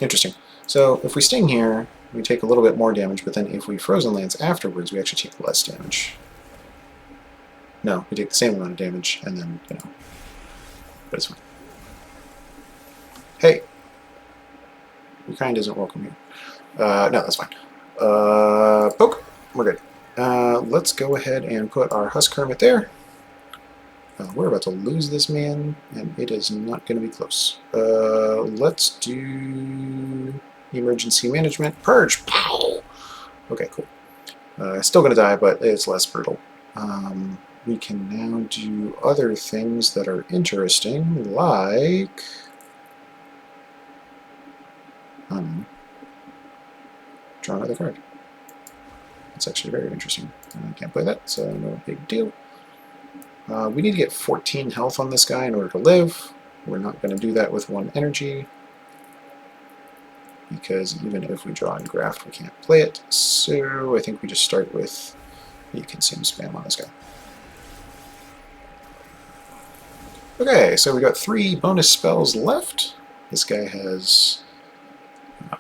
Interesting. So if we sting here, we take a little bit more damage, but then if we frozen lance afterwards, we actually take less damage. No, we take the same amount of damage, and then, you know, but it's fine. Hey! Your kind isn't welcome here. No, that's fine. Poke! We're good. Let's go ahead and put our Husk Hermit there. We're about to lose this man, and it is not going to be close. Let's do emergency management. Purge! Pow! Okay, cool. Still going to die, but it's less brutal. We can now do other things that are interesting, like... draw another card. That's actually very interesting. I can't play that, so no big deal. We need to get 14 health on this guy in order to live. We're not going to do that with 1 energy, because even if we draw and graft, we can't play it. So I think we just start with the consume spam on this guy. Okay, so we got 3 bonus spells left. This guy has,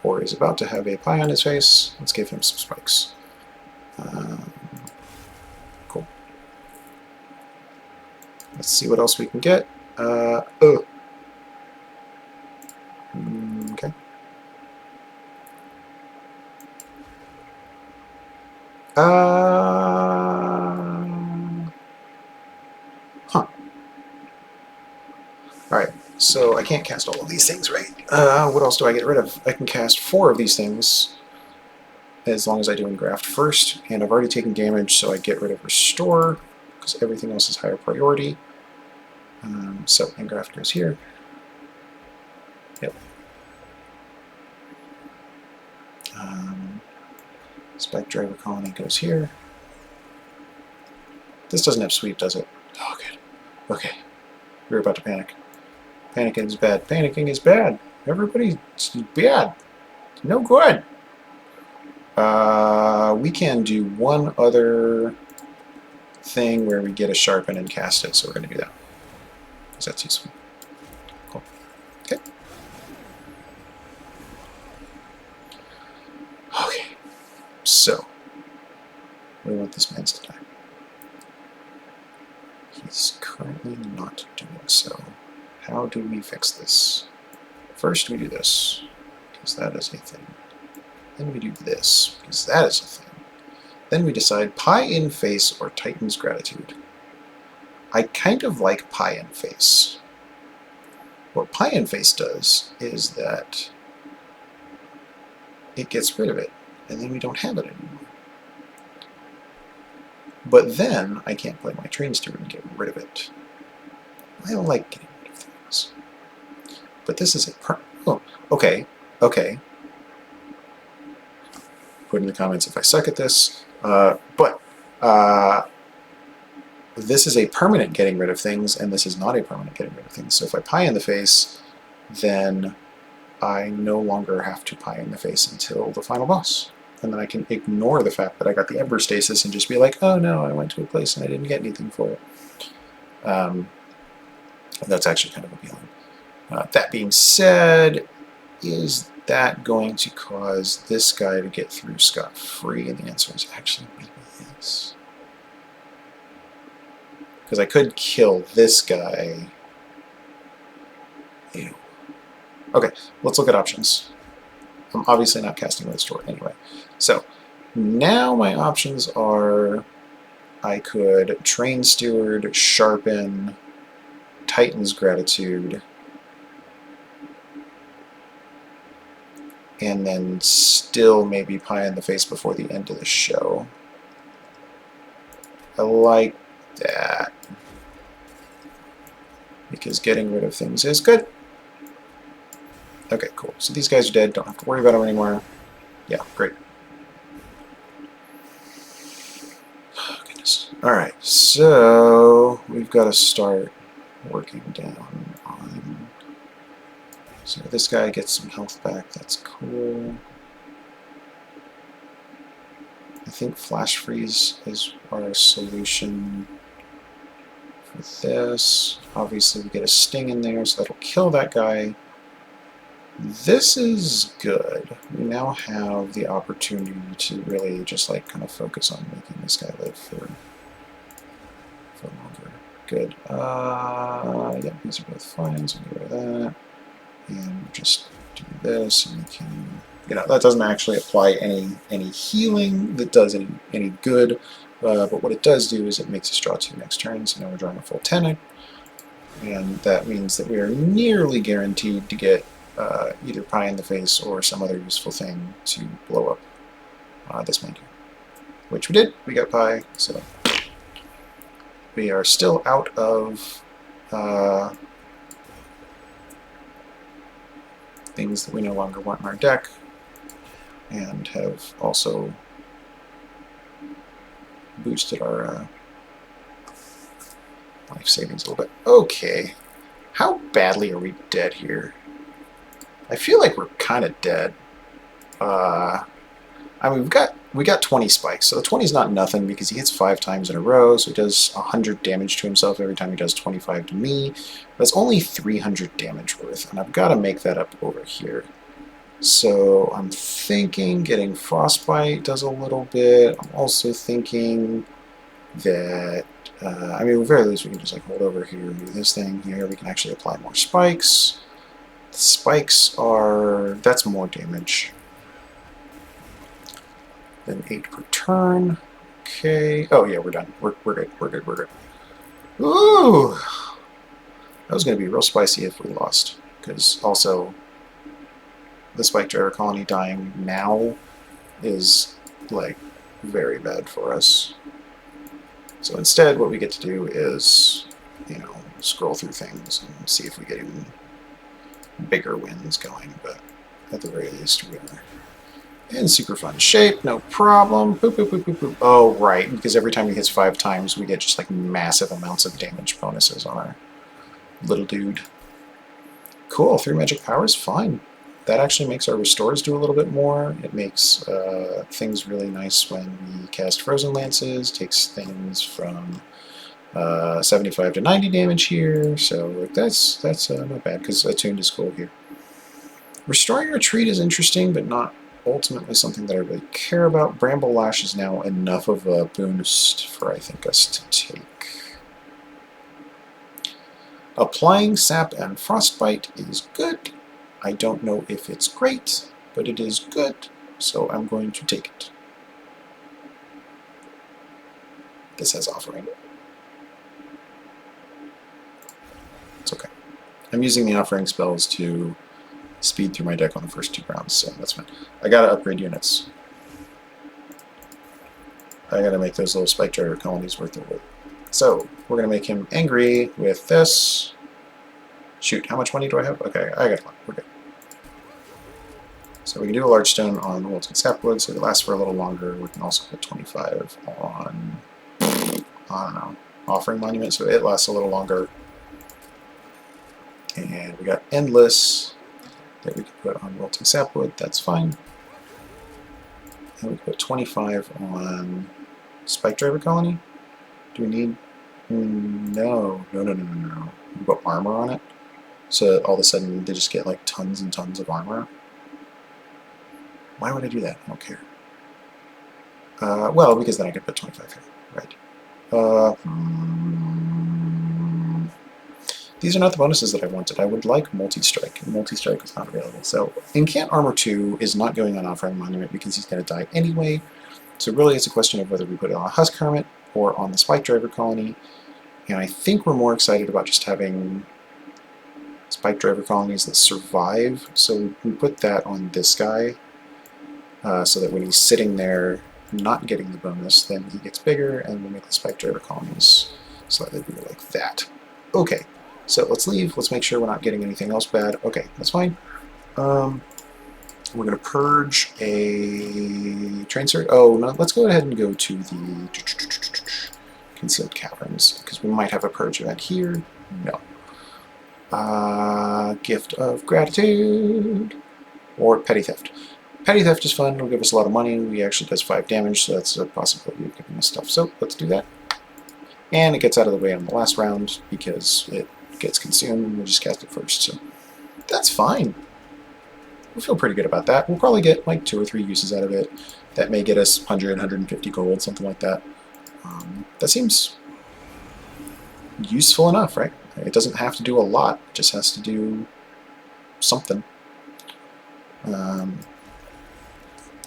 or is about to have, a pie on his face. Let's give him some spikes. Cool. Let's see what else we can get. Okay. Alright, so I can't cast all of these things, right? What else do I get rid of? I can cast 4 of these things as long as I do engraft first, and I've already taken damage, so I get rid of restore, because everything else is higher priority. So engraft goes here. Yep. Spike driver colony goes here. This doesn't have sweep, does it? Oh, good. Okay. We're about to panic. Panicking is bad. Panicking is bad. Everybody's bad. No good. We can do one other thing where we get a sharpen and cast it, so we're going to do that. Because that's useful. Cool. Okay. Okay. So, we want this man to die. He's currently not doing so. How do we fix this? First, we do this. because that is a thing. Then we do this, because that is a thing. Then we decide Pie in Face or Titan's Gratitude. I kind of like Pie in Face. What Pie in Face does is that it gets rid of it, and then we don't have it anymore. But then I can't play my Train Steward and get rid of it. I like getting rid of things. But this is a oh, okay. Put in the comments if I suck at this. This is a permanent getting rid of things, and this is not a permanent getting rid of things. So if I Pie in the Face, then I no longer have to Pie in the Face until the final boss. And then I can ignore the fact that I got the Ember Stasis and just be like, oh no, I went to a place and I didn't get anything for it. That's actually kind of appealing. That being said, is that going to cause this guy to get through scot-free? And the answer is actually maybe yes. Because I could kill this guy. Ew. Okay, let's look at options. I'm obviously not casting with the store anyway. So now my options are I could Train Steward, Sharpen, Titan's Gratitude, and then still maybe Pie in the Face before the end of the show. I like that. Because getting rid of things is good. Okay, cool. So these guys are dead. Don't have to worry about them anymore. Yeah, great. Oh, goodness. Alright, so we've got to start working down on... So this guy gets some health back. That's cool. I think Flash Freeze is our solution for this. Obviously we get a Sting in there, so that'll kill that guy. This is good. We now have the opportunity to really just like kind of focus on making this guy live for longer. Good. Yeah, these are both fine, so get rid of that. And just do this, and we can, you know, that doesn't actually apply any healing that does any good, but what it does do is it makes us draw 2 next turn, so now we're drawing a full 10, and that means that we are nearly guaranteed to get either Pie in the Face or some other useful thing to blow up this menu. Which we did, we got Pie, so we are still out of things that we no longer want in our deck, and have also boosted our life savings a little bit. Okay, how badly are we dead here? I feel like we're kind of dead. I mean, we got 20 spikes, so the 20 is not nothing because he hits 5 times in a row, so he does 100 damage to himself every time he does 25 to me. That's only 300 damage worth, and I've got to make that up over here. So I'm thinking getting Frostbite does a little bit. I'm also thinking that, I mean, at the very least we can just like hold over here and do this thing here. We can actually apply more spikes. The spikes are, that's more damage than 8 per turn. Okay. Oh yeah, we're done. We're good. We're good. We're good. Ooh! That was going to be real spicy if we lost. Because also, the Spike Driver Colony dying now is, like, very bad for us. So instead, what we get to do is, you know, scroll through things and see if we get even bigger wins going, but at the very least we are in super fun shape, no problem. Boop, boop, boop, boop, boop. Oh, right, because every time he hits 5 times, we get just like massive amounts of damage bonuses on our little dude. Cool, 3 magic powers, fine. That actually makes our restores do a little bit more. It makes things really nice when we cast Frozen Lances, takes things from 75 to 90 damage here, so like, that's not bad, because Attuned is cool here. Restoring Retreat is interesting, but not ultimately something that I really care about. Bramble Lash is now enough of a boost for, I think, us to take. Applying Sap and Frostbite is good. I don't know if it's great. but it is good, so I'm going to take it. This has offering. It's okay. I'm using the offering spells to speed through my deck on the first 2 rounds, so that's fine. I gotta upgrade units. I gotta make those little spike driver colonies worth their weight. So, we're gonna make him angry with this. Shoot, how much money do I have? Okay, I got a lot. We're good. So we can do a large stone on the Wilton Sapwood, so it lasts for a little longer. We can also put 25 on, I don't know, offering monument, so it lasts a little longer. And we got endless that we can put on Wilting Sapwood, that's fine. And we can put 25 on Spike Driver Colony. Do we need? No. We can put armor on it. So all of a sudden they just get like tons and tons of armor. Why would I do that? I don't care. Well, because then I could put 25 here. Right. These are not the bonuses that I wanted. I would like multi-strike. Multi-strike is not available. So Incant Armor 2 is not going on Offering Monument because he's going to die anyway. So really it's a question of whether we put it on a Husk Hermit or on the Spike Driver Colony. And I think we're more excited about just having Spike Driver Colonies that survive. So we put that on this guy so that when he's sitting there not getting the bonus, then he gets bigger, and we'll make the Spike Driver Colonies slightly bigger like that. Okay. So let's leave. Let's make sure we're not getting anything else bad. Okay, that's fine. We're going to purge a train search. Oh, no, let's go ahead and go to the concealed caverns, because we might have a purge event here. No. Gift of gratitude. Or petty theft. Petty theft is fun. It'll give us a lot of money. We actually does 5 damage, so that's a possibility of giving us stuff. So let's do that. And it gets out of the way on the last round because it gets consumed and we'll just cast it first. So that's fine. We feel pretty good about that. We'll probably get like 2 or 3 uses out of it. That may get us 100, 150 gold, something like that. That seems useful enough, right? It doesn't have to do a lot. It just has to do something.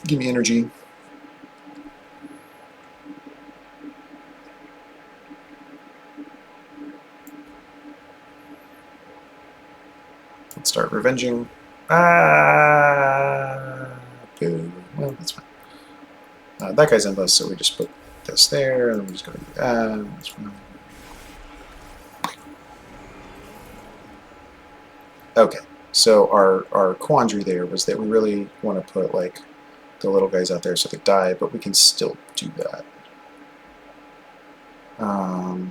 Give me energy. Let's start revenging. Boo. Well, that's fine. That guy's endless, so we just put this there, and then we just go to that. That's fine. Okay, so our quandary there was that we really want to put like the little guys out there so they die, but we can still do that. What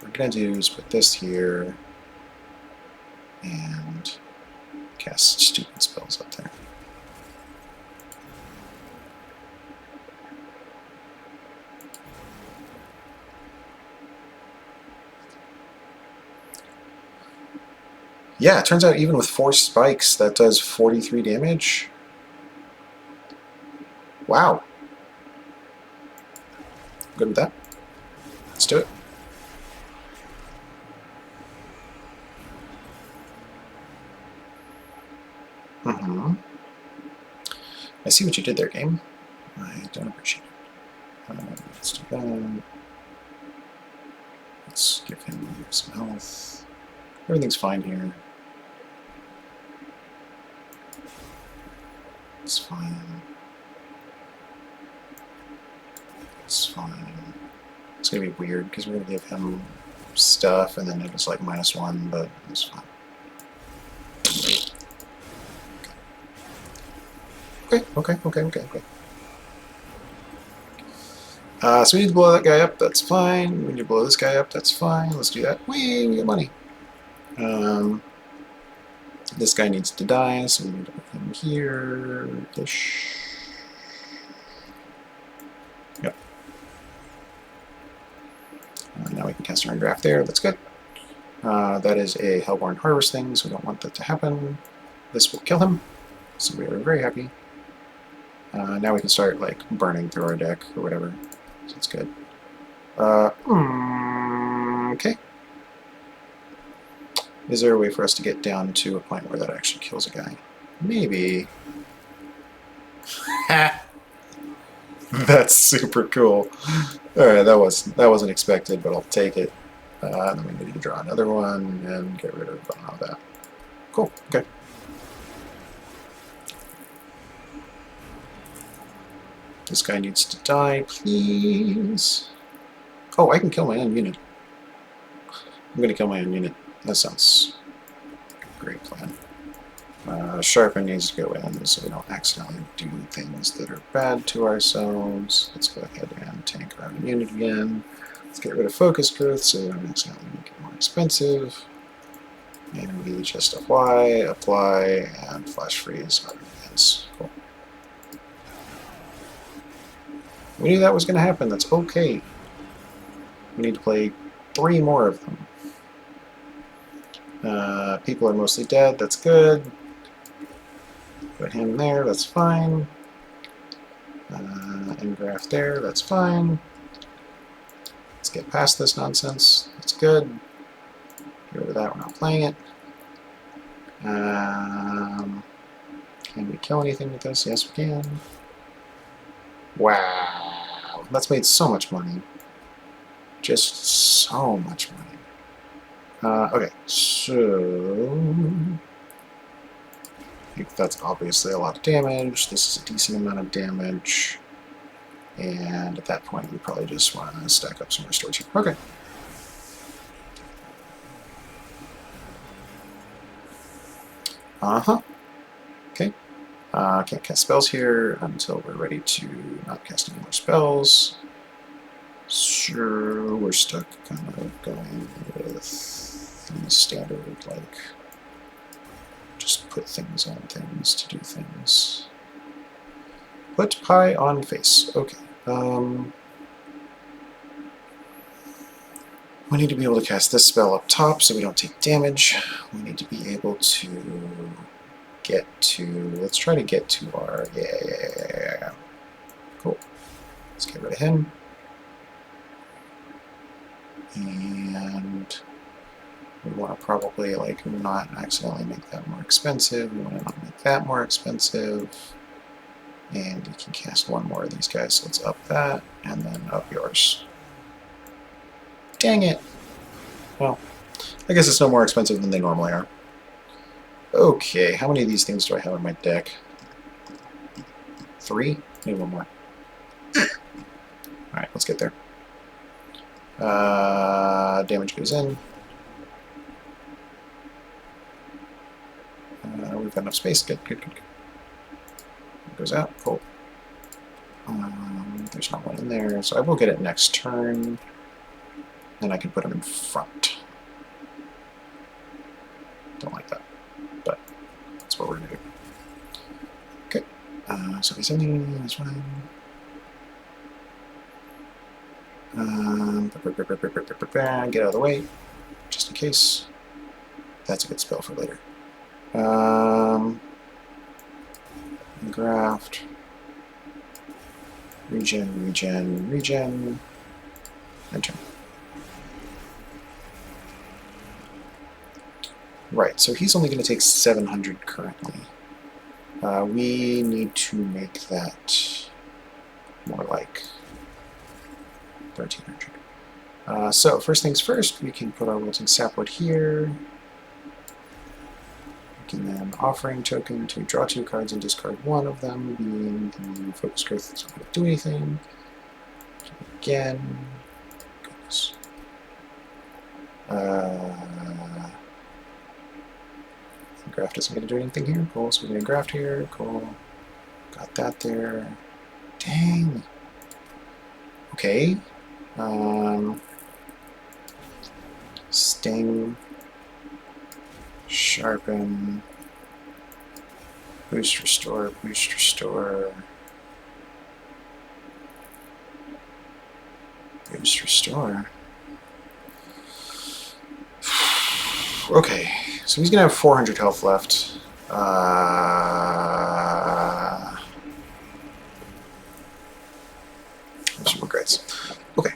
we're going to do is put this here and cast stupid spells up there. Yeah, it turns out even with 4 spikes, that does 43 damage. Wow. Good with that. Let's do it. I see what you did there, game. I don't appreciate it. Let's do that. Let's give him some health. Everything's fine here. It's fine. It's fine. It's gonna be weird because we're gonna give him stuff and then it was like -1, but it's fine. Okay. So we need to blow that guy up, that's fine. We need to blow this guy up, that's fine. Let's do that. Whee, we get money. This guy needs to die, so we need to put him here. Yep. Now we can cast our draft there, that's good. That is a Hellborn Harvest thing, so we don't want that to happen. This will kill him, so we are very happy. Now we can start like burning through our deck or whatever, so it's good. Okay. Is there a way for us to get down to a point where that actually kills a guy? Maybe. That's super cool. Alright, that wasn't expected, but I'll take it. Then we need to draw another one and get rid of that. Cool, okay. This guy needs to die, please. Oh, I can kill my own unit. I'm going to kill my own unit. That sounds like a great plan. Sharpen needs to go in so we don't accidentally do things that are bad to ourselves. Let's go ahead and tank our own unit again. Let's get rid of focus growth so we don't accidentally make it more expensive. And we just apply, and flash freeze our units. Cool. We knew that was going to happen. That's okay. We need to play 3 more of them. People are mostly dead. That's good. Put him there. That's fine. Engraft there. That's fine. Let's get past this nonsense. That's good. Get rid of that. We're not playing it. Can we kill anything with this? Yes, we can. Wow. That's made so much money. Just so much money. Okay, so I think that's obviously a lot of damage. This is a decent amount of damage. And at that point, we probably just want to stack up some more storage here. Okay. Okay. Can't cast spells here until we're ready to not cast any more spells. Sure, we're stuck kind of going with the standard, like, just put things on things to do things. Put pie on face. Okay. We need to be able to cast this spell up top so we don't take damage. We need to be able to get to... Let's try to get to our... Yeah. Cool. Let's get rid of him. And we want to probably, like, not accidentally make that more expensive. We want to not make that more expensive. And you can cast 1 more of these guys, so let's up that, and then up yours. Dang it! Well, I guess it's no more expensive than they normally are. Okay, how many of these things do I have in my deck? 3? Maybe 1 more. Alright, let's get there. Damage goes in. We've got enough space. Good. It goes out. Cool. There's not one in there, so I will get it next turn. Then I can put them in front. Don't like that, but that's what we're going to do. Okay, so he's in, that's fine. Get out of the way, just in case. That's a good spell for later. Graft. Regen. Enter. Right, so he's only going to take 700 currently. We need to make that more like 1300. So, first things first, we can put our wilting sapwood here. We can then offering token to draw 2 cards and discard 1 of them, being the focus growth that's not going to do anything. Again. Goodness. Graft isn't going to do anything here. Cool, so we're going to graft here. Cool. Got that there. Dang. Okay. Sting. Sharpen. Boost, restore. Okay, so he's going to have 400 health left. Some regrets. Okay.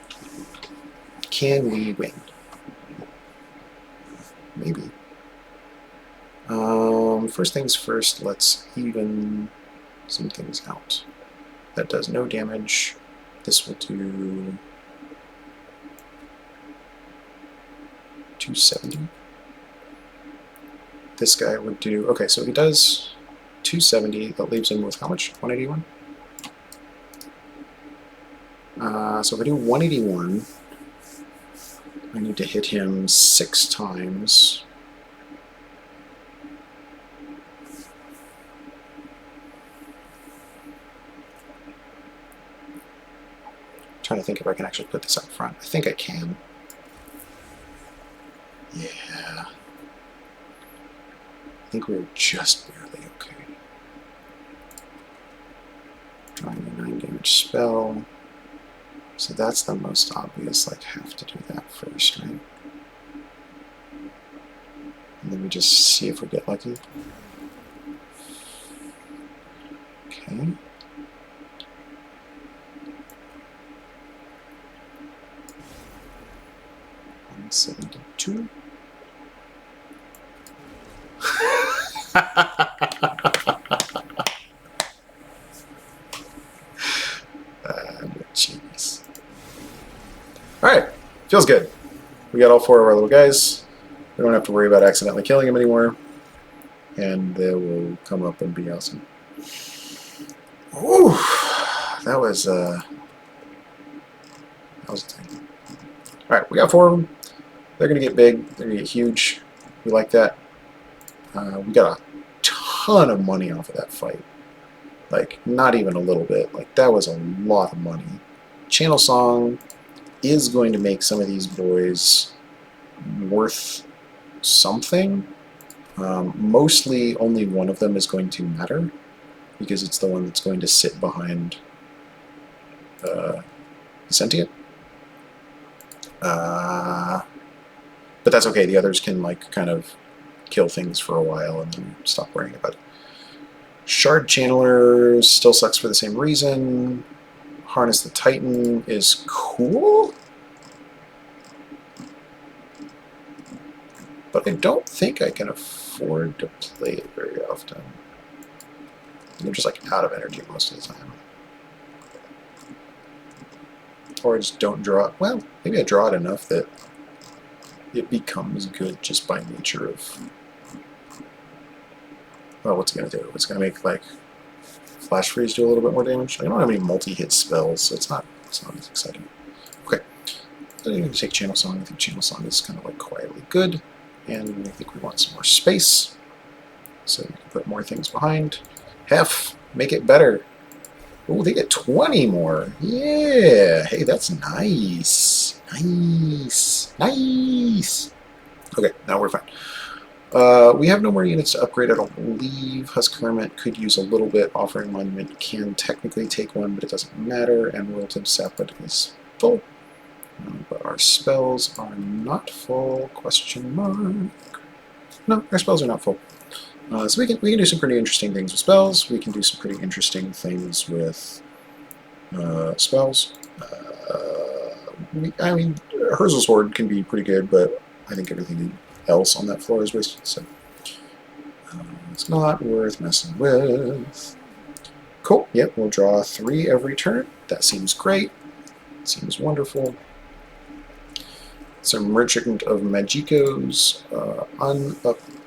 Can we win? Maybe. first things first, let's even some things out. That does no damage. This will do 270. This guy would do, okay, so he does 270. That leaves him with how much? 181? So if I do 181, I need to hit him 6 times. I'm trying to think if I can actually put this out front. I think I can. Yeah. I think we're just barely okay. Drawing a 9 damage spell. So that's the most obvious, like, have to do that first, right? And then we just see if we get lucky. Okay. 172. Jeez. Alright, feels good. We got all 4 of our little guys. We don't have to worry about accidentally killing them anymore. And they will come up and be awesome. Ooh, that was a thing. Alright, we got 4 of them. They're going to get big. They're going to get huge. We like that. We got a ton of money off of that fight. Like, not even a little bit. Like, that was a lot of money. Channel Song is going to make some of these boys worth something. Mostly only one of them is going to matter, because it's the one that's going to sit behind Sentient. But that's okay. The others can, like, kind of kill things for a while and then stop worrying about it. Shard Channeler still sucks for the same reason. Harness the Titan is cool, but I don't think I can afford to play it very often. I'm just, like, out of energy most of the time. Or I just don't draw it. Well, maybe I draw it enough that it becomes good just by nature of... Well, what's it going to do? It's going to make, like, Flash Freeze do a little bit more damage. I don't have any multi-hit spells, so it's not as exciting. Okay. So you can take Channel Song. I think Channel Song is kind of, like, quietly good. And I think we want some more space. So we can put more things behind. Hef, make it better. Oh, they get 20 more. Yeah. Hey, that's nice. Nice. Nice. Okay, now we're fine. We have no more units to upgrade, I don't believe. Husk Hermit could use a little bit. Offering Monument can technically take one, but it doesn't matter. And Wilted Sapwood is full. But our spells are not full. Question mark. No, our spells are not full. So we can do some pretty interesting things with spells. We can do some pretty interesting things with spells. I mean, Herzl's Horde can be pretty good, but I think everything else on that floor is wasted, so it's not worth messing with. Cool. Yep, we'll draw 3 every turn. That seems great. Seems wonderful. Some Merchant of Magicos.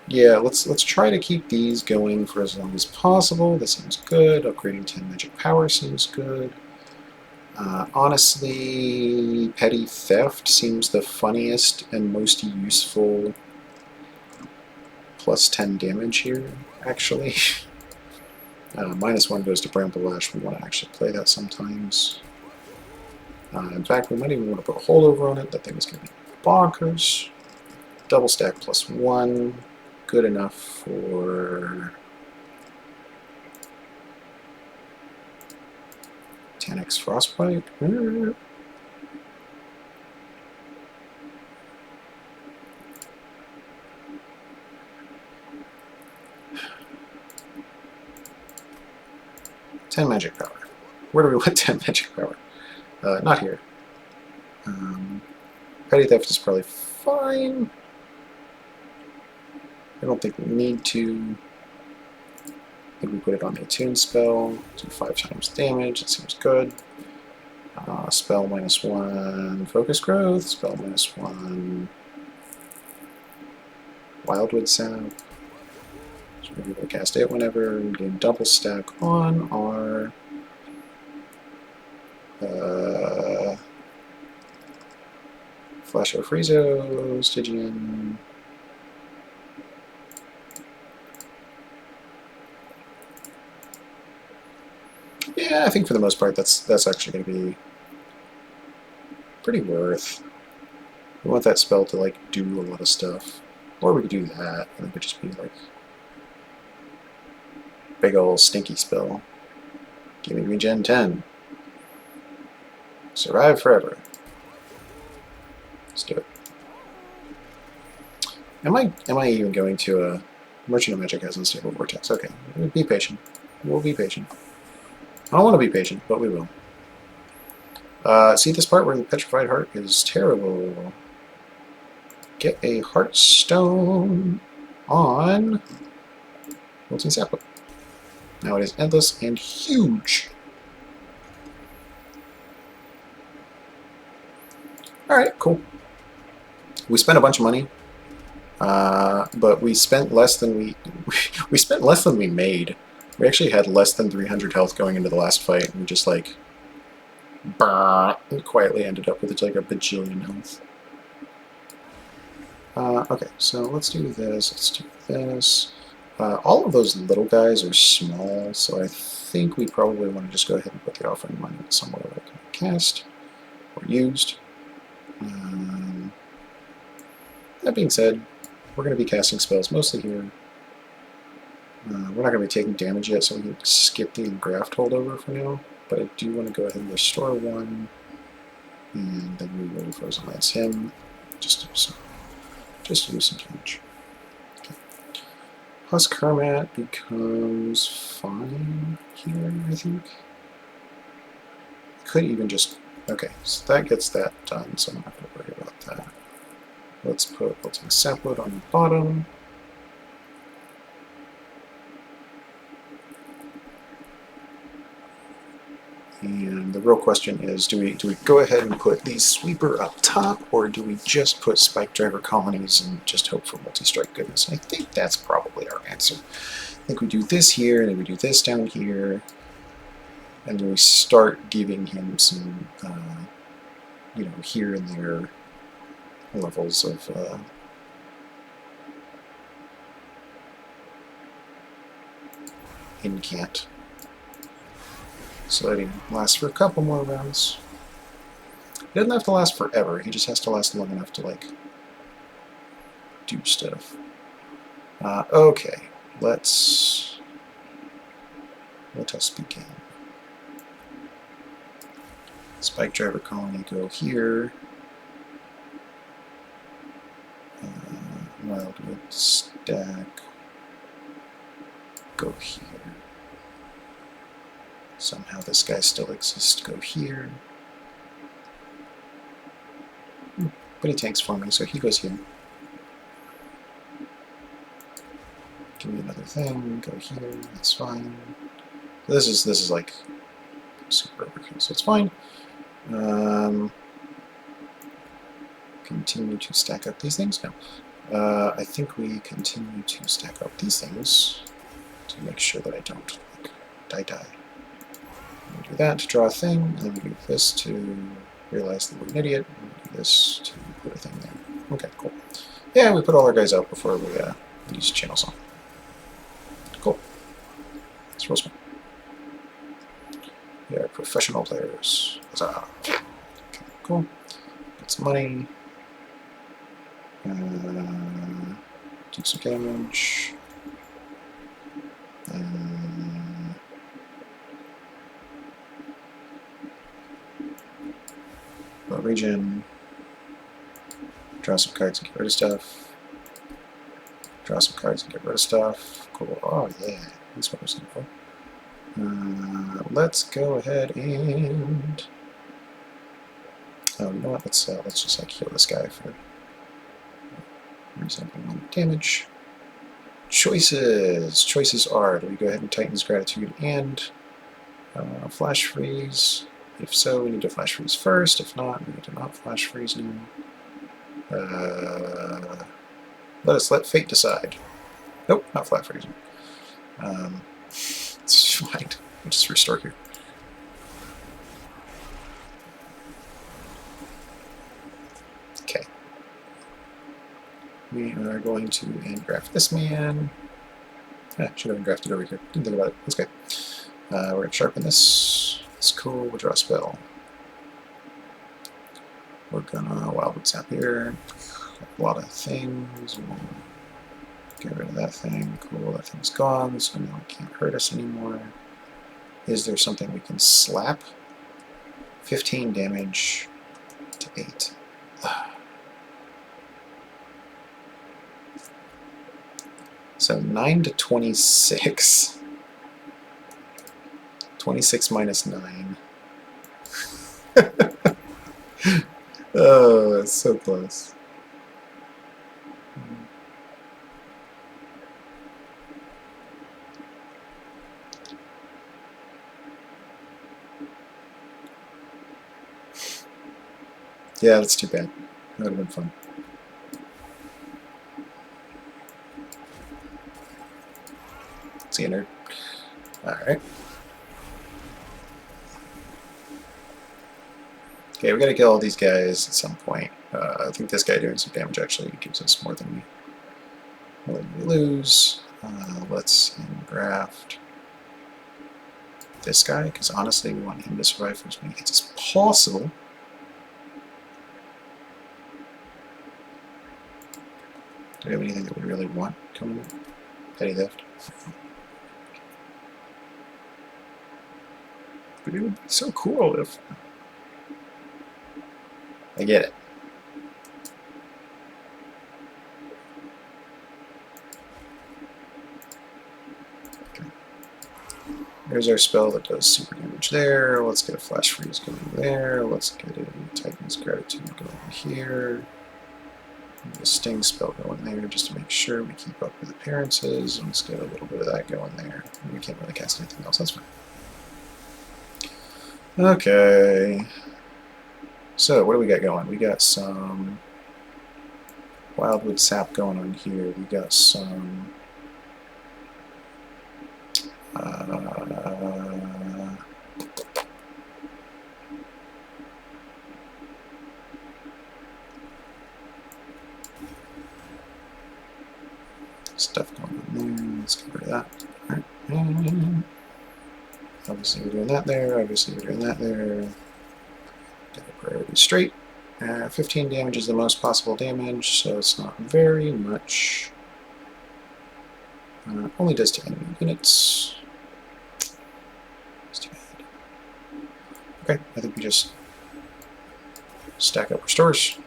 Yeah, let's try to keep these going for as long as possible. That seems good. Upgrading 10 magic power seems good. Honestly, Petty Theft seems the funniest and most useful plus 10 damage here, actually. -1 goes to Bramble Lash. We want to actually play that sometimes. In fact, we might even want to put a holdover on it. That thing is going to be bonkers. Double stack +1. Good enough for 10x Frostbite. 10 magic power. Where do we want 10 magic power? Not here. Petty Theft is probably fine. I don't think we need to. think we put it on the attune spell. Do 5 times damage. That seems good. Spell -1. Focus growth. Spell -1. Wildwood Sap. So we'll be able to cast it whenever. And gain double stack on our Flash of Friezo, Stygian. Yeah, I think for the most part that's actually going to be pretty worth. We want that spell to like do a lot of stuff. Or we could do that, and it could just be like big ol' stinky spell. Give me regen 10. Survive forever. Let's do it. Am I even going to a Merchant of Magic has Unstable Vortex? Okay, be patient. We'll be patient. I don't want to be patient, but we will. See this part where the Petrified Heart is terrible. Get a Heartstone on Wilting Sapwood. Now it is endless and huge. Alright, cool. We spent a bunch of money. But we spent less than we spent less than we made. We actually had less than 300 health going into the last fight, and we just like and quietly ended up with like a bajillion health. Okay, so let's do this. Let's do this. All of those little guys are small, so I think we probably want to just go ahead and put the offering money somewhere that I can cast or used. That being said, we're going to be casting spells mostly here. We're not going to be taking damage yet, so we can skip the Graft holdover for now. But I do want to go ahead and restore 1, and then we will Frozen Lance him, just to do some damage. Okay. Plus Kermat becomes fine here, I think. Could even just... Okay, so that gets that done, so I don't have to worry about that. Let's put Wilting Sapwood on the bottom. And the real question is, do we go ahead and put the Sweeper up top, or do we just put Spike Driver Colonies and just hope for multi-strike goodness? I think that's probably our answer. I think we do this here, and then we do this down here, and then we start giving him some, you know, here and there levels of incant. So that he lasts for a couple more rounds. He doesn't have to last forever, he just has to last long enough to, like, do stuff. Okay, let us begin. Spike Driver Colony go here. Wildwood Stack go here. Somehow this guy still exists, go here. But he tanks for me, so he goes here. Give me another thing, go here, that's fine. This is like super overkill, so it's fine. Continue to stack up these things? No. I think we continue to stack up these things to make sure that I don't like, die. We do that to draw a thing, and then we do this to realize that we're an idiot, and we do this to put a thing there. Okay, cool. Yeah, we put all our guys out before we use Channel Song. Cool. It's real smart. We are professional players. Huzzah. Okay, cool. Get some money. Do some damage. Regen. Draw some cards and get rid of stuff. Draw some cards and get rid of stuff. Cool. Oh yeah, that's what I was looking for. Let's go ahead and. Oh, you know what? Let's just like heal this guy for reasonable amount of damage. Choices. Choices are, do we go ahead and Titan's Gratitude and Flash Freeze? If so, we need to Flash Freeze first. If not, we need to not Flash Freeze now. Let us let fate decide. Nope, not Flash Freezing. It's fine. We'll just restore here. Okay. We are going to engraft this man. Should have engrafted over here. Didn't think about it. That's okay. We're going to sharpen this. It's cool. We'll draw a spell. We're going to Wildwood Sap here. A lot of things. We'll get rid of that thing. Cool. That thing's gone, so now it can't hurt us anymore. Is there something we can slap? 15 damage to 8. So 9 to 26. 26 minus 9. Oh, that's so close. Yeah, that's too bad. That would have been fun. See you, nerd. Alright. Okay, we gotta kill all these guys at some point. I think this guy doing some damage actually gives us more than we lose. Let's engraft this guy, because honestly we want him to survive for as many hits as possible. Do we have anything that we really want coming in? Petty theft. But it would be so cool if... I get it. Okay. There's our spell that does super damage there. Let's get a Flash Freeze going there. Let's get a Titan's Gratitude going here. A Sting spell going there just to make sure we keep up with appearances. Let's get a little bit of that going there. We can't really cast anything else, that's fine. Okay. So, what do we got going? We got some Wildwood Sap going on here. We got some stuff going on there. Let's get rid of that. All right. Obviously we're doing that there. Obviously we're doing that there. Get a priority straight. 15 damage is the most possible damage, so it's not very much. Only does to enemy units. That's too bad. Okay, I think we just stack up restores.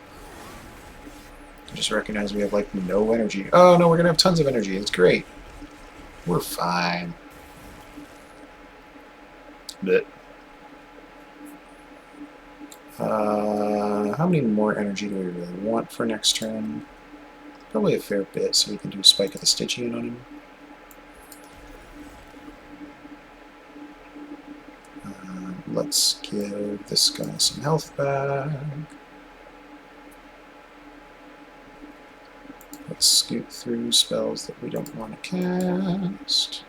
Just recognize we have like no energy. Oh no, we're gonna have tons of energy. It's great. We're fine. But how many more energy do we really want for next turn? Probably a fair bit, so we can do Spike of the Stygian on him. Let's give this guy some health back. Let's scoot through spells that we don't want to cast.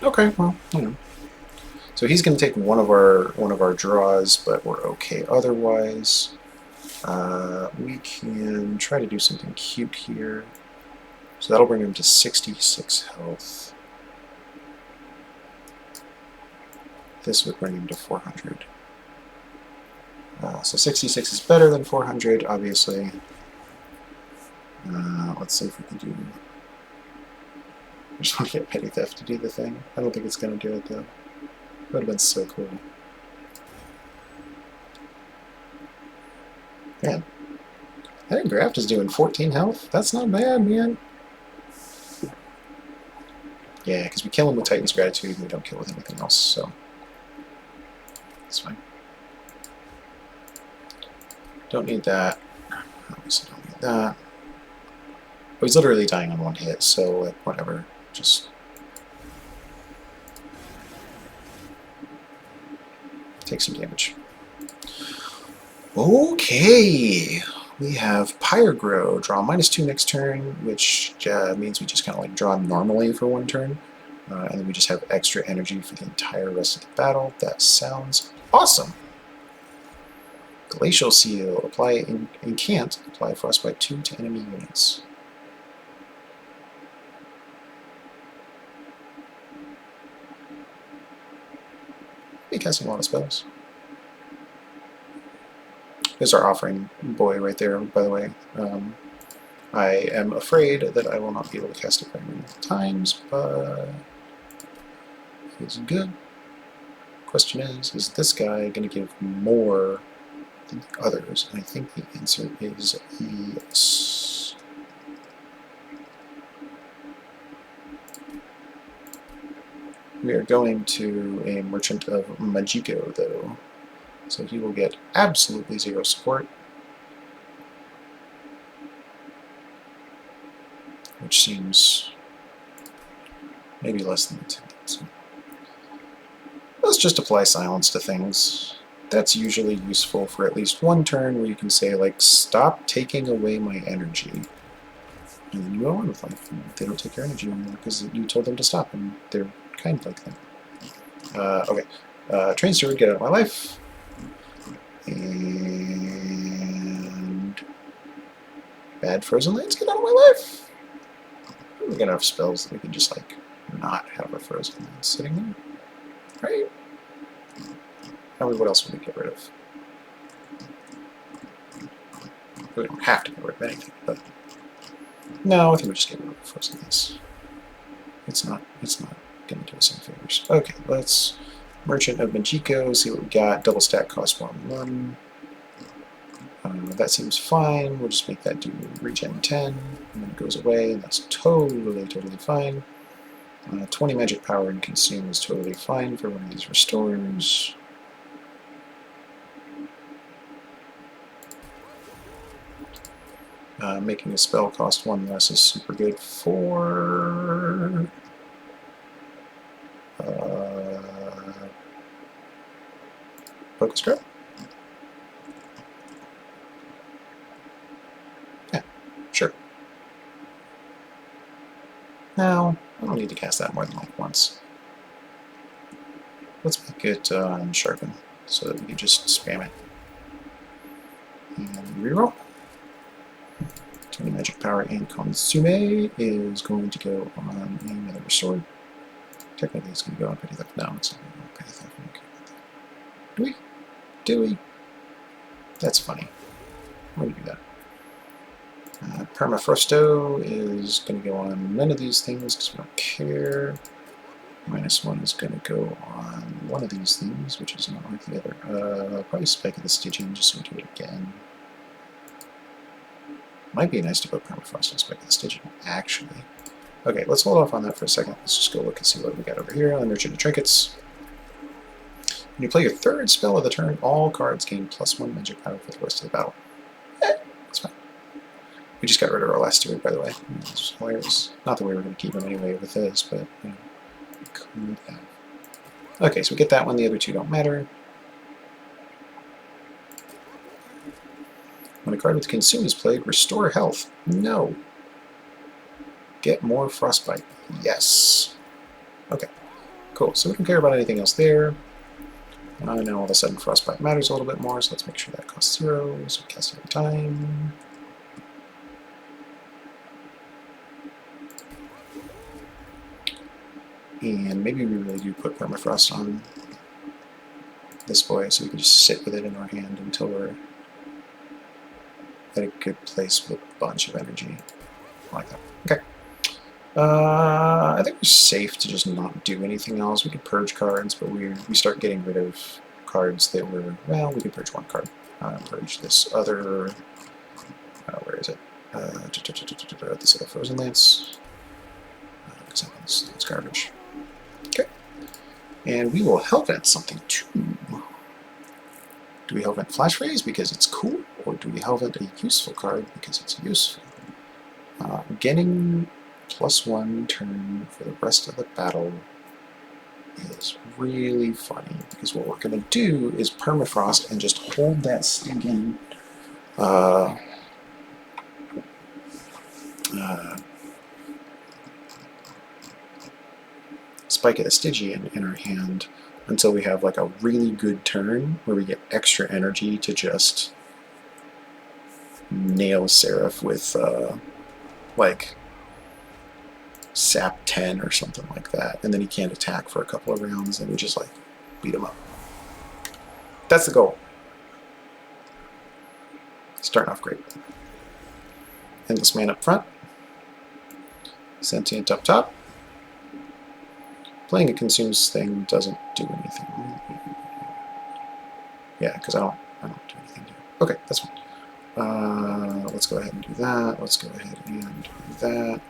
Okay, well, you know. So he's going to take one of our draws, but we're okay otherwise. We can try to do something cute here. So that'll bring him to 66 health. This would bring him to 400. So 66 is better than 400, obviously. Let's see if we can do... I just want to get Petty Theft to do the thing. I don't think it's going to do it, though. It would have been so cool. Man, that engraft is doing 14 health. That's not bad, man. Yeah, because we kill him with Titan's Gratitude and we don't kill with anything else, so that's fine. Don't need that. Obviously don't need that. Oh, he's literally dying on one hit, so like, whatever. Just take some damage. Okay, we have Pyrogrow. Draw -2 next turn, which means we just kind of like draw normally for one turn. And then we just have extra energy for the entire rest of the battle. That sounds awesome. Glacial Seal. Apply Incant. Apply Frostbite 2 to enemy units. Be casting a lot of spells. There's our offering boy right there, by the way. I am afraid that I will not be able to cast it very many times, but it's good. Question is this guy going to give more than the others? And I think the answer is yes. We are going to a Merchant of Majiko, though. So he will get absolutely 0 support. Which seems maybe less than intended. So let's just apply silence to things. That's usually useful for at least one turn where you can say, like, stop taking away my energy. And then you go on with life. And they don't take your energy anymore because you told them to stop, and they're kind like that. Okay. Train Steward, get out of my life. And bad Frozen Lands, get out of my life. We're gonna have spells that we can just like not have a Frozen Land sitting there, right? I mean, what else would we get rid of? We don't have to get rid of anything, but no, I think we just get rid of Frozen Lands. It's not gonna do us any favors. Okay, let's Merchant of Majiko, see what we got. Double stack cost 1/1. That seems fine. We'll just make that do regen 10, and then it goes away, and that's totally fine. 20 magic power and consume is totally fine for one of these restores. Making a spell cost 1 less is super good for Focus Grip. Yeah, sure. Now, I don't need to cast that more than like once. Let's make it Sharpen so that we can just spam it. And reroll. 20 magic power and Consume is going to go on another restore. Technically, it's going to go on Petty Theft. No, it's not going to go on Petty Theft. Do we? Do we? That's funny. Why do we do that? Permafrosto is going to go on none of these things because we don't care. -1 is going to go on one of these things, which is not like the other. Probably Spike of the Stygian just so we do it again. Might be nice to go Permafrost and Spike of the Stygian, actually. Okay, let's hold off on that for a second. Let's just go look and see what we got over here on Merchant of Trinkets. When you play your third spell of the turn, all cards gain +1 magic power for the rest of the battle. That's fine. We just got rid of our last steward, by the way. Not that we were going to keep him anyway with this, but you know, we could have. Okay, so we get that one. The other two don't matter. When a card with Consume is played, restore health. No. Get more Frostbite. Yes. Okay, cool. So we don't care about anything else there. Now all of a sudden Frostbite matters a little bit more, so let's make sure that costs 0, so we cast every time. And maybe we really do put Permafrost on this boy, so we can just sit with it in our hand until we're at a good place with a bunch of energy. Like that. Okay. I think we're safe to just not do anything else. We could purge cards, but we start getting rid of cards that were, well, we could purge one card. Purge this other, where is it? This other Frozen Lance. because that's garbage. Okay. And we will Hellvent something too. Do we Hellvent Flash Freeze because it's cool, or do we Hellvent a useful card because it's useful? Getting +1 turn for the rest of the battle is really funny, because what we're going to do is permafrost and just hold that stinking Spike of the Stygian in our hand until we have like a really good turn where we get extra energy to just nail Seraph with like Sap 10 or something like that, and then he can't attack for a couple of rounds, and we just like beat him up. That's the goal. Starting off great. Endless Man up front. Sentient up top. Playing a consumes thing doesn't do anything. Yeah, because I don't do anything here. Okay, that's fine. Let's go ahead and do that. Let's go ahead and do that.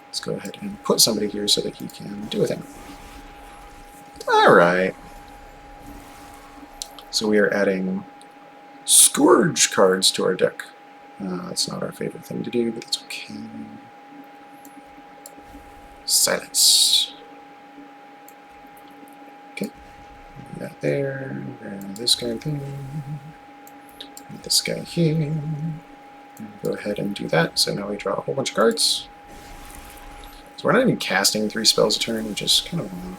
Let's go ahead and put somebody here so that he can do a thing. Alright. So we are adding Scourge cards to our deck. That's not our favorite thing to do, but it's okay. Silence. Okay. Do that there. Grab this guy there. This guy here. Go ahead and do that. So now we draw a whole bunch of cards. So we're not even casting 3 spells a turn, which is kind of annoying.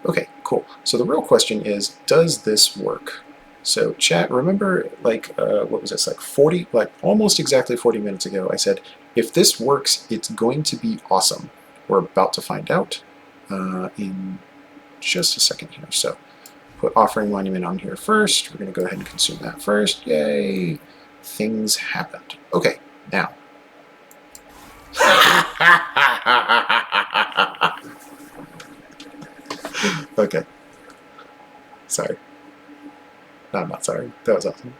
Okay, cool. So the real question is, does this work? So chat, remember, like, what was this, like 40, like almost exactly 40 minutes ago, I said, if this works, it's going to be awesome. We're about to find out in just a second here. So put Offering Monument on here first. We're going to go ahead and consume that first. Yay! Things happened. Okay, now. Okay. Sorry. No, I'm not sorry. That was awesome.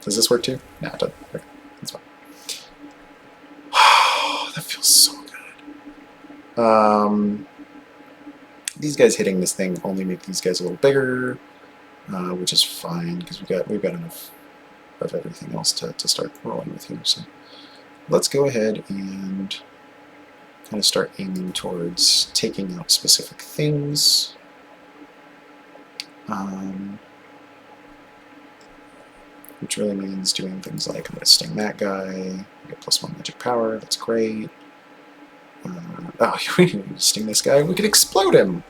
Does this work too? No, it doesn't. Okay, that's fine. That feels so good. These guys hitting this thing only make these guys a little bigger, which is fine because we've got enough of everything else to start rolling with here. So let's go ahead and kind of start aiming towards taking out specific things. Which really means doing things like, I'm going to sting that guy, get +1 magic power, that's great. Oh, we can sting this guy, we can explode him!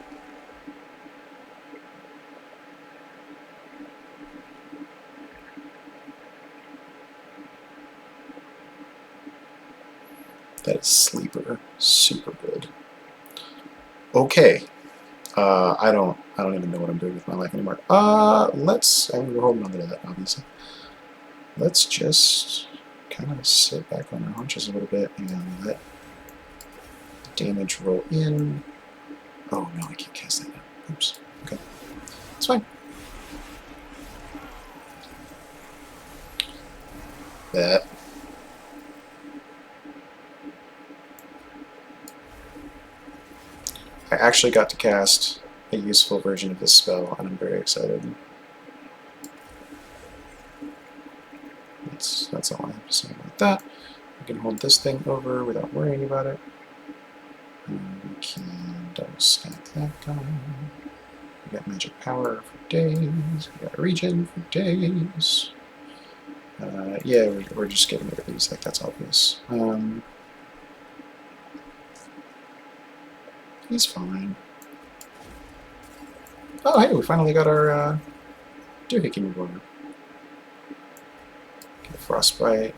That is sleeper, super good. Okay, I don't even know what I'm doing with my life anymore. I mean, we're holding on to that, obviously. Let's just kind of sit back on our haunches a little bit and let damage roll in. Oh no, I can't cast that now. Oops. Okay, it's fine. That. I actually got to cast a useful version of this spell, and I'm very excited. That's all I have to say about that. We can hold this thing over without worrying about it. And we can double stack that guy. We got magic power for days. We got regen for days. Yeah, we're just getting rid of these, like that's obvious. He's fine. Oh, hey, we finally got our doohickey reborn. Get frostbite.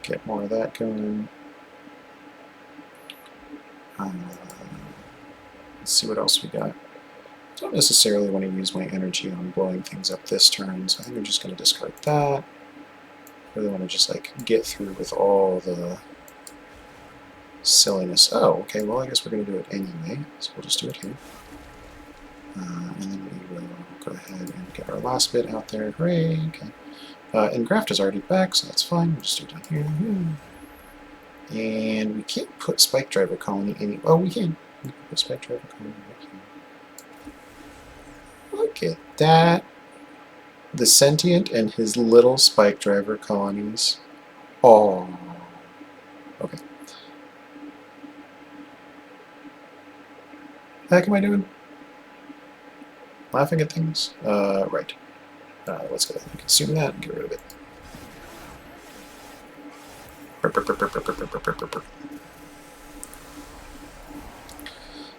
Get more of that going. Let's see what else we got. Don't necessarily want to use my energy on blowing things up this turn, so I think I'm just going to discard that. I really want to just like get through with all the silliness. Oh, okay, well I guess we're going to do it anyway, so we'll just do it here. And then we will go ahead and get our last bit out there. Hooray! Okay. Engraft is already back, so that's fine. We'll just do it down here. And we can't put Spike Driver Colony any. Oh, we can. We can put Spike Driver Colony right here. Look at that. The Sentient and his little Spike Driver colonies. Oh. Okay. What the heck am I doing? Laughing at things? Right. Let's go ahead and consume that and get rid of it.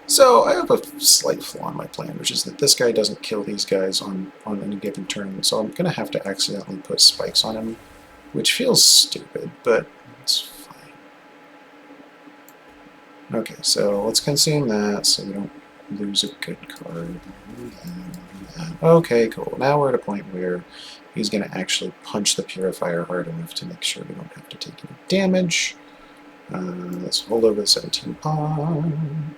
So I have a slight flaw in my plan, which is that this guy doesn't kill these guys on any given turn, so I'm going to have to accidentally put spikes on him, which feels stupid, but it's fine. Okay, so let's consume that so we don't lose a good card. Okay, cool. Now we're at a point where he's going to actually punch the Purifier hard enough to make sure we don't have to take any damage. Let's hold over the 17 pawn.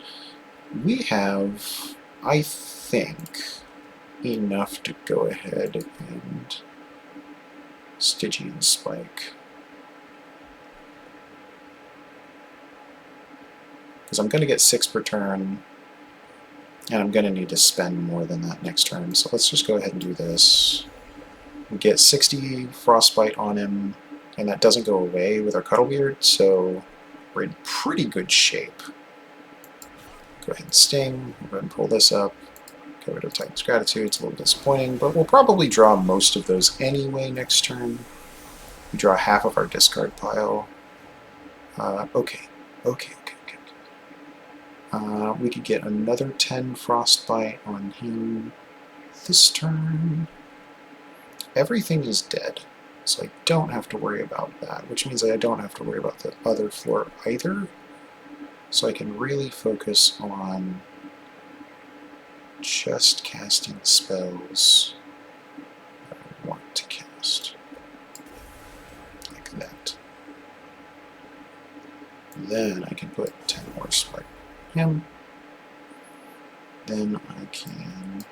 We have, I think, enough to go ahead and Stygian Spike. Because I'm going to get 6 per turn, and I'm going to need to spend more than that next turn. So let's just go ahead and do this. We get 60 Frostbite on him, and that doesn't go away with our Cuddlebeard, so we're in pretty good shape. Go ahead and Sting, go ahead and pull this up, get rid of Titan's Gratitude. It's a little disappointing, but we'll probably draw most of those anyway next turn. We draw half of our discard pile. Okay. We could get another 10 Frostbite on him this turn. Everything is dead, so I don't have to worry about that, which means that I don't have to worry about the other floor either. So I can really focus on just casting spells that I want to cast. Like that. Then I can put 10 more Spike on him. Then I can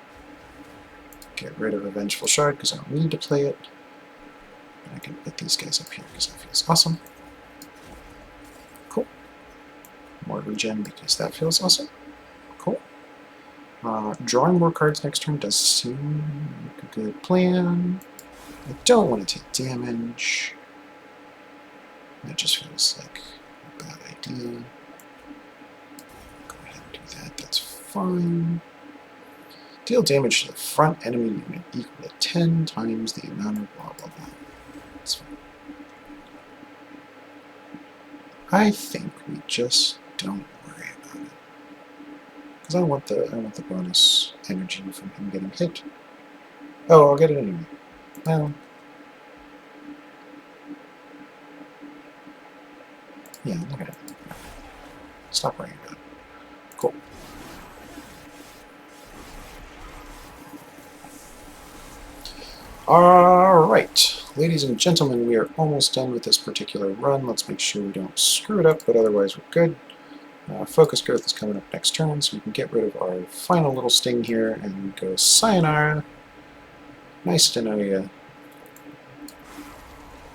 get rid of a Vengeful Shard because I don't need to play it. And I can put these guys up here because that feels awesome. Cool. More regen because that feels awesome. Cool. Drawing more cards next turn does seem like a good plan. I don't want to take damage. That just feels like a bad idea. Go ahead and do that. That's fine. Deal damage to the front enemy unit equal to 10 times the amount of blah blah blah. That's fine. I think we just don't worry about it. Because I want the bonus energy from him getting hit. Oh, I'll get it anyway. Well, yeah, look at it. Stop worrying about it. Cool. Alright, ladies and gentlemen, we are almost done with this particular run. Let's make sure we don't screw it up, but otherwise we're good. Focus Growth is coming up next turn, so we can get rid of our final little sting here and go sayonara. Nice to know you.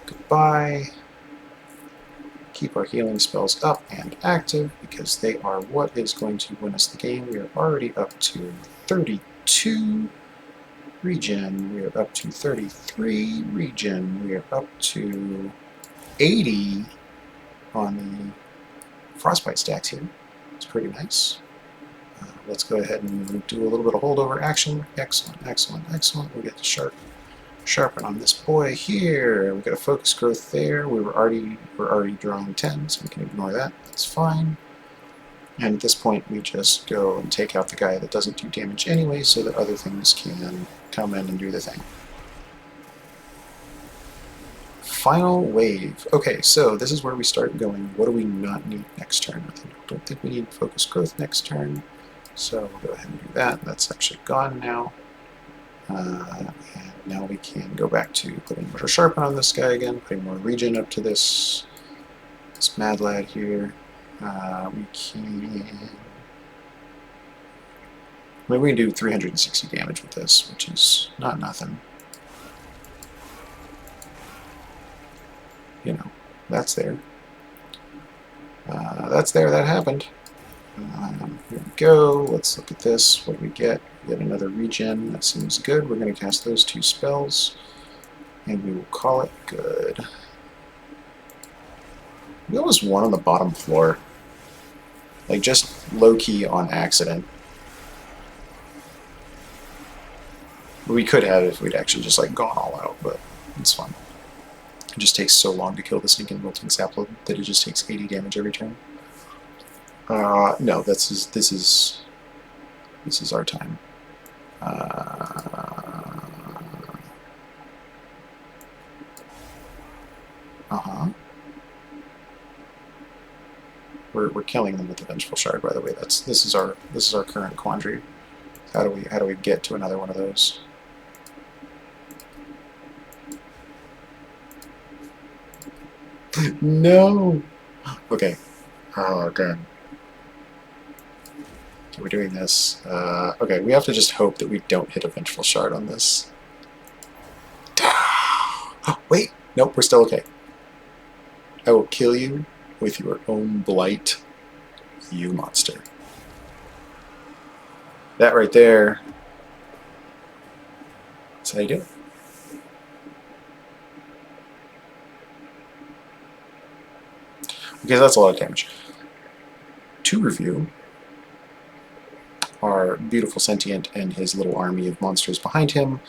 Goodbye. Keep our healing spells up and active because they are what is going to win us the game. We are already up to 32 regen. We are up to 33 regen. We are up to 80 on the Frostbite stacks here. It's pretty nice. Let's go ahead and do a little bit of holdover action. Excellent, excellent, excellent. We get to sharpen on this boy here. We got a focus growth there. We're already drawing 10, so we can ignore that. That's fine. And at this point, we just go and take out the guy that doesn't do damage anyway, so that other things can come in and do the thing. Final wave. Okay, so this is where we start going. What do we not need next turn? I don't think we need focus growth next turn. So we'll go ahead and do that. That's actually gone now. And now we can go back to putting more sharpen on this guy again, putting more regen up to this mad lad here. We I mean, we can do 360 damage with this, which is not nothing. You know, that's there. That's there, that happened. Here we go. Let's look at this. What do we get? We get another regen. That seems good. We're going to cast those 2 spells, and we will call it good. We almost won on the bottom floor. Like, just low-key on accident. We could have if we'd actually just, like, gone all out, but it's fine. It just takes so long to kill the Sinking Wilting Sapling that it just takes 80 damage every turn. No, this is our time. We're killing them with the Vengeful Shard, by the way. This is our current quandary. How do we get to another one of those? No. Okay. Oh, God. We're doing this. Okay, we have to just hope that we don't hit a Vengeful Shard on this. Oh, wait! Nope, we're still okay. I will kill you with your own blight, you monster. That right there. That's how you do it. Because that's a lot of damage. To review, our beautiful Sentient and his little army of monsters behind him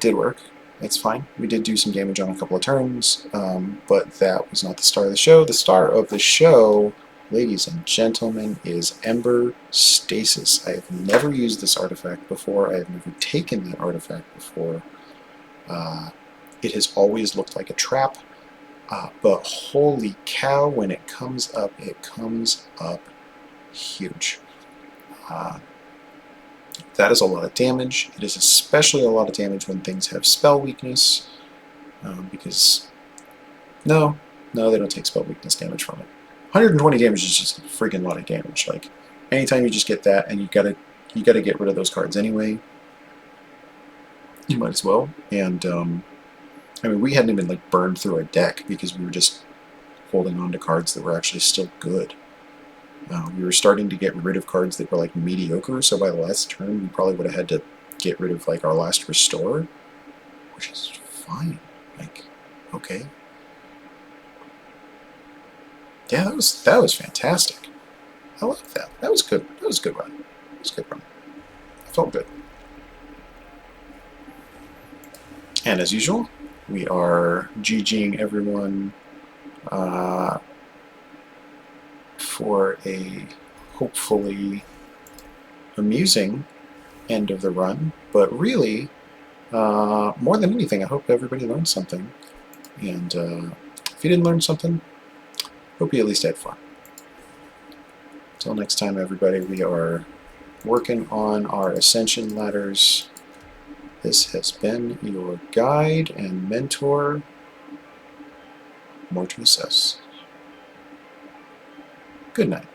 did work. It's fine. We did do some damage on a couple of turns, but that was not the star of the show. The star of the show, ladies and gentlemen, is Ember Stasis. I have never used this artifact before. I have never taken that artifact before. It has always looked like a trap, but holy cow, when it comes up huge. That is a lot of damage. It is especially a lot of damage when things have spell weakness, because no, they don't take spell weakness damage from it. 120 damage is just a freaking lot of damage. Like, anytime you just get that, and you gotta get rid of those cards anyway, you might as well. And I mean, we hadn't even like burned through our deck because we were just holding on to cards that were actually still good. We were starting to get rid of cards that were like mediocre, so by the last turn we probably would have had to get rid of like our last restore, which is fine. Like, okay. Yeah, that was fantastic. I like that. That was good. That was a good run. It was a good run. I felt good. And as usual, we are GGing everyone for a hopefully amusing end of the run, but really, more than anything, I hope everybody learned something. And if you didn't learn something, hope you at least had fun. Until next time, everybody, we are working on our ascension ladders. This has been your guide and mentor, Mortimus S. Good night.